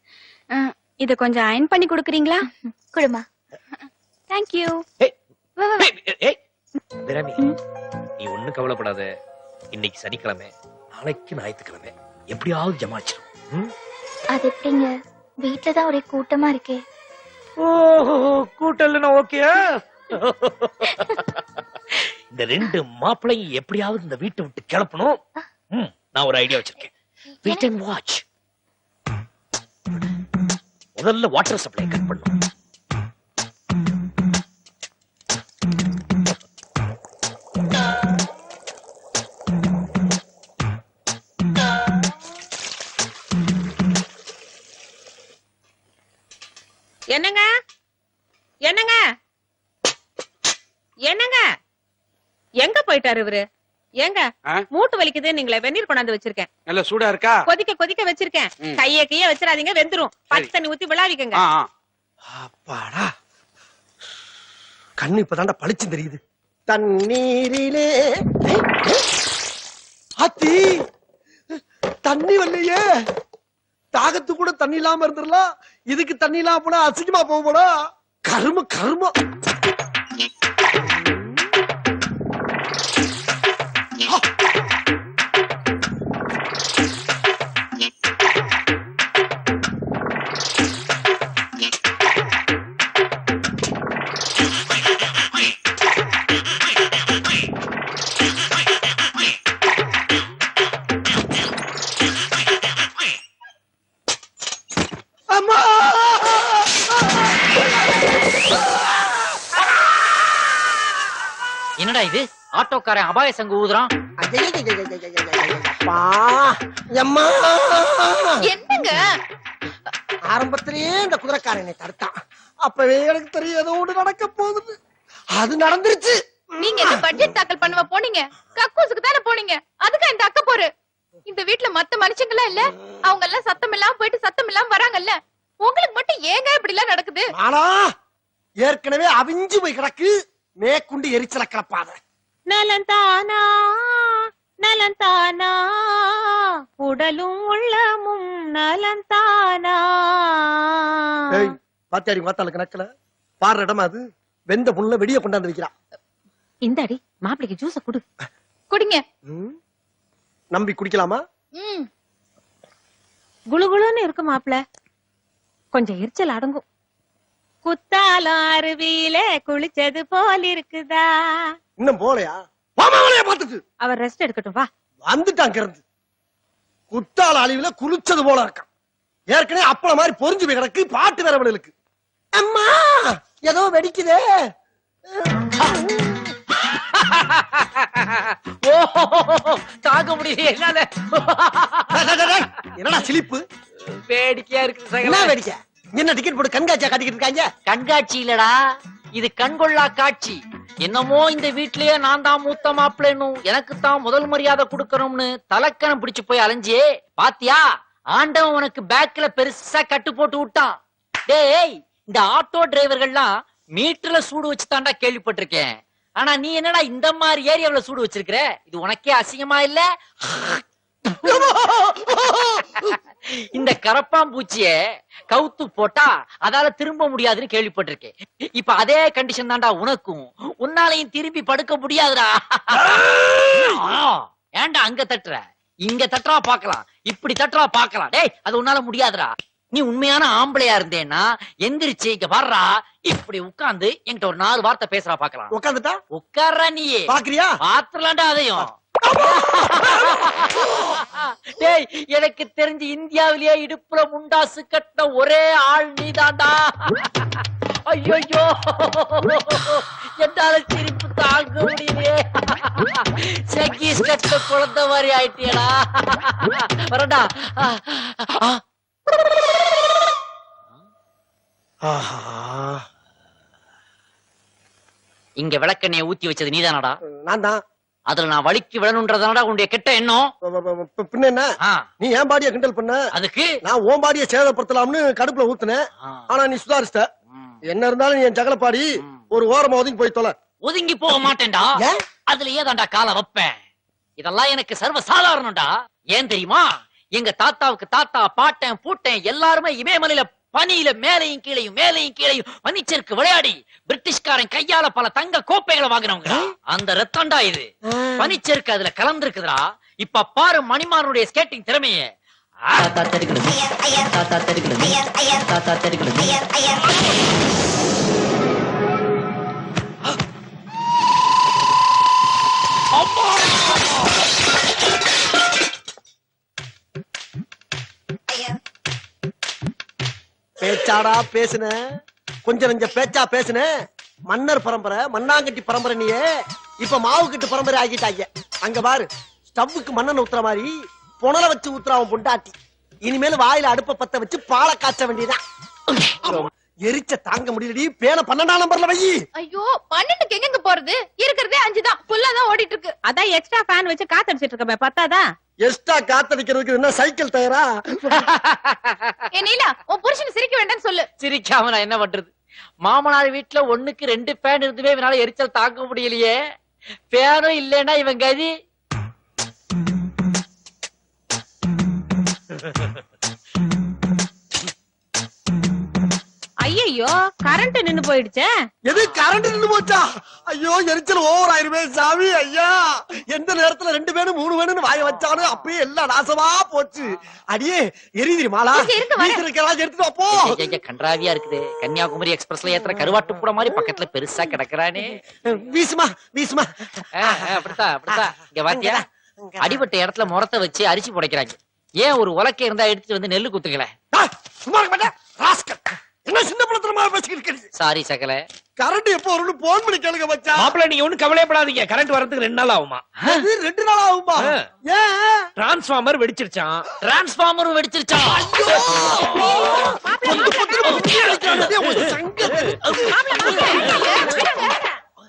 இத கொஞ்சம் அயன் பண்ணி கொடுக்குறீங்களா? குடுமா. Thank you. அபிராமி, நீ ஒண்ணும் கவலைப்படாத. இன்னைக்கு சனிக்கிழமை, நாளைக்கு ஞாயிற்றுக்கிழமை, எப்படியாவது ஜமாச்சிரும். அது எப்படிங்க, வீட்டுலதான் ஒரே கூட்டமா இருக்கே. கூட்டல்னா ஓகே. இந்த ரெண்டு மாப்பிள்ளையும் எப்படியாவது இந்த வீட்டை விட்டு கிளப்பணும். நான் ஒரு ஐடியா வச்சிருக்கேன். Wait and watch. முதல்ல வாட்டர் சப்ளை கட் பண்ணும். என்னங்க என்னங்க என்னங்க, எங்க போயிட்டாரு இவரு? ஏங்க மூட்டு வலிக்குது, நீங்களே வெந்நீர் கொண்டாந்து வச்சிருக்கேன். நல்ல சூடா இருக்கா? கொதிக்க கொதிக்க வச்சிருக்கேன். கைய கைய வச்சிடாதீங்க, வெந்துரும். பச்சை தண்ணி ஊத்தி விளாவிக்கங்க. அப்பாடா, கண்ணு இப்பதான்டா பளிச்சு தெரியுது. தண்ணீரிலே அத்தி தண்ணி வரலையே. தாகத்து கூட தண்ணி இல்லாம இருந்துடலாம், இதுக்கு தண்ணி இல்லாம போனா அசிங்கமா போகா. கரும கரும. என்னடா இது? ஆட்டோக்காரன் அபாய சங்கு ஊதுறான். என்னங்க ஆரம்பத்திலேயே இந்த குதிரைக்காரனை தடுத்தான். அப்பவே எனக்கு தெரியும் ஏதோ ஒண்ணு நடக்க போகுது. அது நடந்துருச்சு. நீங்க என்ன பட்ஜெட் தாக்கல் பண்ணவா போனீங்க? கக்கூசுக்கு தானே போனீங்க. அதுக்கு இந்த அக்க போரு. இந்த வீட்டுல மத்த மனுஷங்களா இல்ல, அவங்க எல்லாம் சத்தம் இல்லாம போயிட்டு சத்தம் இல்லாம வராங்கல்ல, உங்களுக்கு மட்டும் ஏங்க இப்படி எல்லாம் நடக்குது? ஆனா ஏற்கனவே அவிஞ்சு போய் கிடக்கு, மேற்கொண்டு எரிச்சல கிளப்பாத. நலந்தானா நலந்தானா, உடலும் உள்ளமும் நலந்தானா. பாத்தியாடி மாத்தால கணக்குல பாடுற இடமா அது. வெந்த புல்ல வெடிய கொண்டாந்து வைக்கிறா. இந்தாடி மாப்பிளைக்கு ஜூஸ குடு. குடிங்க. நம்பி குடிக்கலாமா? குளுகுளுன்னு இருக்கு மாப்பிள, கொஞ்சம் எரிச்சல் அடங்கும். குத்தாலம் அருவியில குளிச்சது போல இருக்குதா? இன்னும் போலையா? மாமாவளைய பாத்துட்டு அவர் ரெஸ்ட் எடுக்கட்டும். வா வந்துட்டாங்க இருந்து. குத்தால அழிவுல குளிச்சது போல இருக்கான். ஏற்கனவே அப்பள மாதிரி பொறிஞ்சு போய் கிடக்கு. பாட்டு வேற இருக்கு. அம்மா ஏதோ வெடிக்குதே. தாங்க முடியல என்னால. என்னடா சிலிப்பு? வேடிக்கையா இருக்கு. என்ன வேடிக்கை? என்ன டிக்கெட் போட்டு கண்காட்சியா காட்டிக்கிட்டு இருக்காங்க? கண்காட்சி இல்லடா, இது கண்கொள்ளா காட்சி. என்னமோ இந்த வீட்லயே நான் தான் மூத்த மாப்பிள்ளைன்னும் எனக்கு தான் முதல் மரியாதை கொடுக்கணும்னு தலக்கணம் பிடிச்சு போய் அலைஞ்சியே பாத்தியா? ஆண்டவன் உனக்கு பேக்ல பெருசா கட்டு போட்டு விட்டான். டேய், இந்த ஆட்டோ டிரைவர்கள்லாம் மீட்டர்ல சூடு வச்சு தாண்டா கேள்விப்பட்டிருக்கேன். ஆனா நீ என்னடா இந்த மாதிரி ஏரியாவுல சூடு வச்சிருக்கிற? இது உனக்கே அசிங்கமா இல்ல? இந்த கரப்பாம்பூச்சிய கவுத்து போட்டா அதால திரும்ப முடியாதுன்னு கேள்விப்பட்டிருக்கேன். இப்ப அதே கண்டிஷன் தான்டா உனக்கும். உன்னாலையும் திரும்பி படுக்க முடியாதுடா. ஏன்டா அங்க தட்டுற? இங்க தட்டுறா பாக்கலாம், இப்படி தட்டுறா பாக்கலாம். டேய், அது உன்னால முடியாதுடா. நீ உண்மையான ஆம்பளையா இருந்தேன்னா எந்திரிச்சு இங்க வர்றா, இப்படி உட்கார்ந்து என்கிட்ட ஒரு 4 வார்த்தை பேசுறா பாக்கலாம். உட்காந்துட்டா உட்கார்றா நீயே. பாக்குறியா? பாத்துலாம்டா அதையும். டேய், எனக்கு தெரிஞ்சு இந்தியாவிலேயே இடுப்புல முண்டாசு கட்டின ஒரே ஆள் நீதான்டா. ஐயோ, என்னால சிரிப்பு தாங்க முடியலையே. செக்கீஸ் கட்ட குழந்தை மாதிரி ஆயிட்டியடா. வரடா. இங்க விளக்கெண்ணைய ஊத்தி வச்சது நீதானடா? நான் தான். அதுல நான் வலிக்கு விழணுன்றதானடா உன்னுடைய கெட்ட எண்ணம். பின்ன என்ன? நீ ஏன் பாடிய கிண்டல் பண்ண? அதுக்கு நான் ஓன் பாடிய சேதப்படுத்தலாம்னு கடுப்புல ஊத்துனேன். ஆனா நீ சுதாரிச்சிட்ட. என்ன இருந்தாலும் நீ என் ஜகலப்பாடி ஒரு ஓரமா ஒதுங்கி போய் தொலை. ஒதுங்கி போக மாட்டேன்டா. அதுல ஏதாண்டா கால வைப்பேன். இதெல்லாம் எனக்கு சர்வ சாதாரணம்டா. ஏன் தெரியுமா? எங்க தாத்தாவுக்கு தாத்தா, பாட்டன், பூட்டன் எல்லாருமே இமயமலையில பனியில மேலையும் கீழையும் மேலையும் கீழையும் பனிச்சருக்கு விளையாடி பிரிட்டிஷ்காரன் கையால பல தங்க கோப்பைகளை வாங்கினவங்க. அந்த ரத்தம்டா இது. பனிச்சருக்கு அதுல கலந்துருக்குதுடா. இப்ப பாரு மணிமாரனுடைய ஸ்கேட்டிங் திறமைய. பேச்சாடா பேசுன, கொஞ்சம் நெஞ்ச பேச்சா பேசுன. மன்னர் பரம்பரை, மண்ணாங்கட்டி பரம்பரை நீயே இப்ப மாவு கட்டு பரம்பரை ஆகிட்டாங்க. அங்க பாரு, ஸ்டவ்வுக்கு மண்ணெண்ண ஊத்துற மாதிரி புனல வச்சு ஊத்துறான் பொண்டாட்டி. இனிமேல் வாயில அடுப்ப பத்த வச்சு பாலை காய்ச்ச வேண்டியதான். எரிச்ச தாங்க முடியலடி. பேன 12ஆம் நம்பர்ல வை. ஐயோ, 12க்கு எங்க போறது? இருக்கிறதே 5 தான். ஃபுல்லா தான் ஓடிட்டு இருக்கு. அதான் எக்ஸ்ட்ரா ஃபேன் வச்சு காத்தடிச்சிட்டு இருக்கமே, பத்தாதா? எக்ஸ்ட்ரா காத்தடிக்கிறதுக்கு என்ன சைக்கிள் டயரா? ஏ நீலா, உன் புருஷன் சிரிக்க வேண்டாம்னு சொல்லு. சிரிக்காம நான் என்ன பண்றது? மாமனார் வீட்டுல 1க்கு 2 ஃபேன் இருந்துமே இவனால எரிச்சல் தாங்க முடியலையே. ஃபேனும் இல்லைன்னா இவன் கதி. ஐயோ, கரண்ட் நின்னு போயிடுச்சே. எது கரண்ட் நின்னு போச்சா? ஐயோ, எரிச்சல் ஓவர் ஆயிருமே சாமி. ஐயா, எந்த நேரத்துல 2 வேணும் 3 வேணும்னு வாய வச்சானு அப்படியே எல்லாம் நாசமா போச்சு. அடியே எரியுது மாலா. எடுத்துட்டு போ. கன்றாவியா இருக்குது. கன்னியாகுமரி எக்ஸ்பிரஸ்ல ஏத்துற கருவாட்டு கூட மாதிரி பக்கத்துல பெருசா கிடக்குறானே. வீசுமா வீசுமா. அப்படித்தான் அப்படித்தான். இங்க பாத்தியா, அடிபட்ட இடத்துல முறத்தை வச்சு அரிசி புடைக்கிறாங்க. ஏன் ஒரு உலக்கை இருந்தா எடுத்துட்டு வந்து நெல்லு குத்துக்கல? சும்மா இருக்க மாட்டேன் ராஸ்கல். என்ன சின்ன பழத்தனமா பேசிக்கிட்டு? சாரி சகல. கரண்ட் எப்போ வரும்னு போன் பண்ணி கேளுங்க மச்சான். மாப்பிள்ள, நீங்க ஒண்ணும் கவலைப்படாதீங்க. கரண்ட் வரதுக்கு 2 நாள் ஆகுமா? 2 நாள் ஆகுமா? ஏன்? டிரான்ஸ்ஃபார்மர் வெடிச்சிருச்சான். டிரான்ஸ்ஃபார்மர் வெடிச்சிருச்சான்.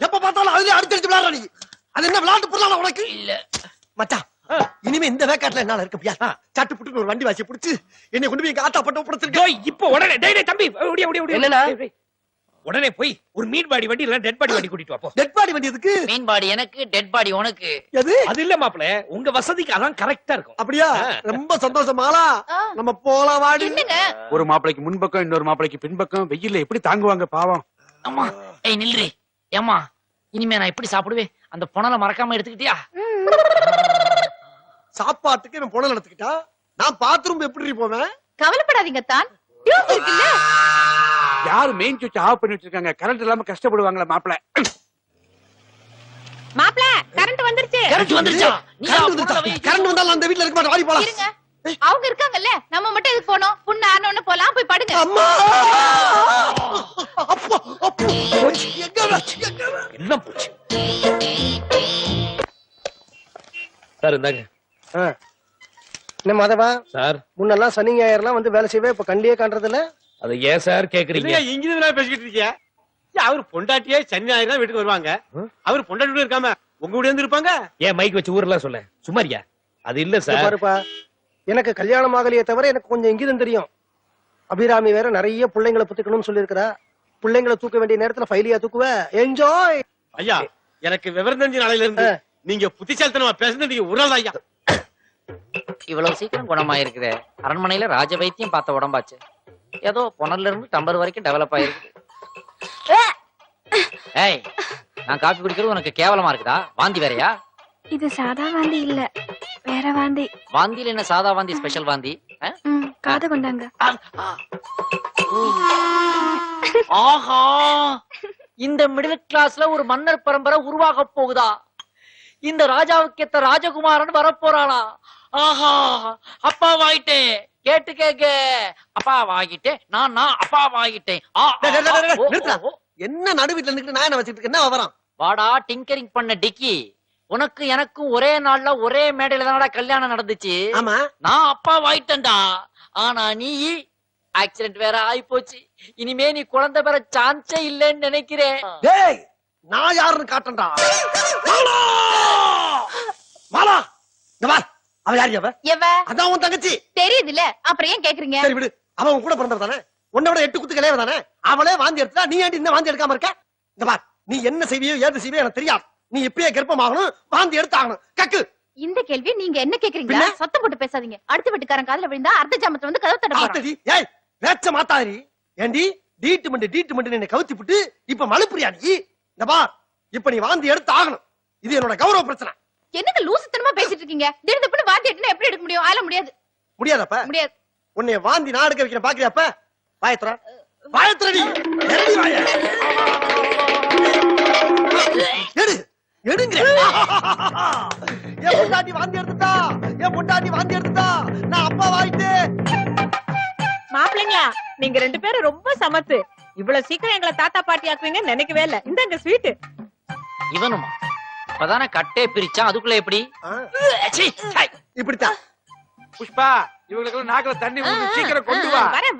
எப்ப பார்த்தாலும் அதுல அடிச்சு விளையாடுற நீ. அது என்ன விளையாட்டு பொருளான உனக்கு? இல்ல மச்சான், இனிமே இந்த வேக்காட்டுல என்னால இருக்க முடியாது. சட்டு புட்டு ஒரு வண்டி வாசி புடிச்சு என்னை கொண்டு போய் எங்க ஆத்தா பட்ட ஒப்படைச்சிருக்கேன். இப்ப உடனே டேய் தம்பி, ஓடியா ஓடியா ஓடியா. என்னன்னா? உடனே போய் ஒரு மீன் பாடி வண்டி இல்ல டெட் பாடி வண்டி கூட்டிட்டு வா போ. டெட் பாடி வண்டி எதுக்கு? மீன் பாடி எனக்கு, டெட் பாடி உனக்கு. எது? அது இல்ல மாப்பிள்ள, உங்க வசதிக்கு அதான் கரெக்டா இருக்கும். அப்படியா? ரொம்ப சந்தோஷம் மாலா. நம்ம போலாம் வாடி. ஒரு மாப்பிளைக்கு முன்பக்கம், இன்னொரு மாப்பிளைக்கு பின்பக்கம். வெயில்ல எப்படி தாங்குவாங்க பாவம். அம்மா, ஏய் நில்றி. ஏம்மா, இனிமே நான் எப்படி சாப்பிடுவேன்? அந்த புனலை மறக்காம எடுத்துக்கிட்டியா? சாப்பாட்டுக்கு நான் புனல் எடுத்துக்கிட்டா நான் பாத்ரூம் எப்படி போவேன்? கவலைப்படாதீங்க தான். டியூப் இருக்குல்ல. யாரு மெயின் சுவிட்ச் ஆஃப் பண்ணி வச்சிருக்காங்க? கரண்ட் இல்லாம கஷ்டப்படுவாங்களா மாப்பிளை? மாப்பிளை, கரண்ட் வந்துருச்சு. கரண்ட் வந்துருச்சா? கரண்ட் வந்தாலும் அந்த வீட்ல இருக்க மாட்டேன். வாடி போலாம். இருங்க, அவங்க இருக்காங்கல்ல. நம்ம மட்டும் எதுக்கு போனோம்? புண்ணு ஆனோன்னு போலாம். போய் படுங்க. அம்மா, அப்பா அப்பா எல்லாம் போச்சு. சார் இந்தாங்க. என்ன மாதவா சார், முன்னெல்லாம் சனி ஞாயிறுலாம் வந்து வேலை செய்வே, இப்ப கண்டியே காண்றது இல்ல. அது ஏன் சார் கேக்குறீங்க? இங்கிருந்து பேசிக்கிட்டு இருக்கியா? அவர் பொண்டாட்டியே சனி ஞாயிறு தான் வீட்டுக்கு வருவாங்க. அவர் பொண்டாட்டி வீடு இருக்காம உங்க வீடு வந்து இருப்பாங்க. ஏன் மைக் வச்சு ஊர்லாம் சொல்ல சுமாரியா? அது இல்ல இங்க சார். பாருப்பா, எனக்கு கல்யாணம் ஆகலையே தவிர எனக்கு கொஞ்சம் இங்கிதம் தெரியும். அபிராமி வேற நிறைய பிள்ளைங்களை புத்துக்கணும்னு சொல்லியிருக்கிறா. பிள்ளைங்களை தூக்க வேண்டிய நேரத்துல ஃபைலியா தூக்குவ. என்ஜாய். ஐயா, எனக்கு விவரம் தெரிஞ்ச நாளையில இருந்து நீங்க புத்திசாலித்தனமா பேசுறது நீங்க ஒரு நாள் ஐயா. இவ்வளவு சீக்கிரம் குணமாயிருக்குதே. அரண்மனையில ராஜ வைத்தியம் பார்த்த உடம்பாச்சு. ஏதோ பொணர்ல இருந்து டம்பர் வரைக்கும் டெவலப் ஆயிருக்கு. ஏய், நான் காபி குடிக்கிறது உனக்கு கேவலமா இருக்குதா? வாந்தி வேறயா? இது சாதா வாந்தி இல்ல, வேற வாந்தி. வாந்தியில என்ன சாதா வாந்தி, ஸ்பெஷல் வாந்தி? காது கொண்டாங்க. ஆஹா, இந்த மிடில் கிளாஸ்ல ஒரு மன்னர் பரம்பரை உருவாக போகுதா? இந்த ராஜாவுக்கு ஏத்த ராஜகுமாரன் வரப்போறாளா? ஆஹா, அப்பா வாயிட்டேன். கேட்டு கேக்க அப்பா வாங்கிட்டேன். நான் அப்பா வாங்கிட்டேன். என்ன நடு வீட்டுல நின்று நான் என்ன வச்சுட்டு என்ன விவரம்? வாடா டிங்கரிங் பண்ண டிக்கி. உனக்கு எனக்கும் ஒரே நாள்ல ஒரே மேடையில தானடா கல்யாணம் நடந்துச்சு. ஆமா, நான் அப்பா வாயிட்டேன்டா. ஆனா நீ ஆக்சிடென்ட் வேற ஆயி போச்சு. இனிமே நீ குழந்தை பெற சான்ஸே இல்லைன்னு நினைக்கிறேன். டேய், நான் யாருன்னு காட்டண்டா. மாலா, இங்க வா. அவ யாரு? அவ எவ? அதான் உன் தங்கச்சி. தெரியுதுல, அப்புறம் ஏன் கேக்குறீங்க? சரி விடு, அவன் உன் கூட பிறந்தவ தானே. உன்னை விட 8 குத்து கிளையவ தானே. அவளே வாந்தி எடுத்தா நீ ஏன்டி இன்னும் வாந்தி எடுக்காம இருக்க? இந்த பார், நீ என்ன செய்வியோ ஏது செய்வியோ எனக்கு தெரியாது. நீ இப்பயே கர்ப்பமாகணும், வாந்தி எடுத்தாகணும். கக்கு. இந்த கேள்வி நீங்க என்ன கேக்குறீங்க? சத்தம் போட்டு பேசாதீங்க. அடுத்த வீட்டுக்காரன் காதுல விழுந்தா அர்த்த ஜாமத்துல வந்து கதவு தட்ட போறான். ஏய், வேச்ச மாத்தாரி. ஏண்டி டீட்மெண்ட் என்ன கவுத்தி விட்டு இப்ப மழுப்புறியா நீ? இந்த பார், இப்ப நீ வாந்தி எடுத்து ஆகணும். இது என்னோட கௌரவ பிரச்சனை. என்னங்க லூசுத்தனமா பேசிட்டு இருக்கீங்க? திடீர்னு வாந்தி எடுத்தா எப்படி எடுக்க முடியும்? ஆல முடியாது. முடியாதப்ப? முடியாது. உன்னை வாந்தி நான் எடுக்க வைக்கிறேன், பாக்குறியாப்ப? வாயத்ரா, வாயத்ரடி. எடு எடுங்க. என் பொண்டாட்டி வாந்தி எடுத்துட்டா. நான் அப்பா வாயிட்டு. மாப்பிள்ளைங்களா, நீங்க 2 பேரும் ரொம்ப சமத்து. இவ்வளவு சீக்கிரம் எங்களை தாத்தா பாட்டி ஆக்குவீங்கன்னு நினைக்கவே இல்ல. இந்தாங்க ஸ்வீட். இவனுமா இப்பதானே கட்டே பிரிச்சா, அதுக்குள்ள எப்படி? இப்படித்தான் புஷ்பா, இவங்களுக்கு நாக்குல தண்ணி ஊத்தி சீக்கிரம் கொண்டு வா. வரேன்.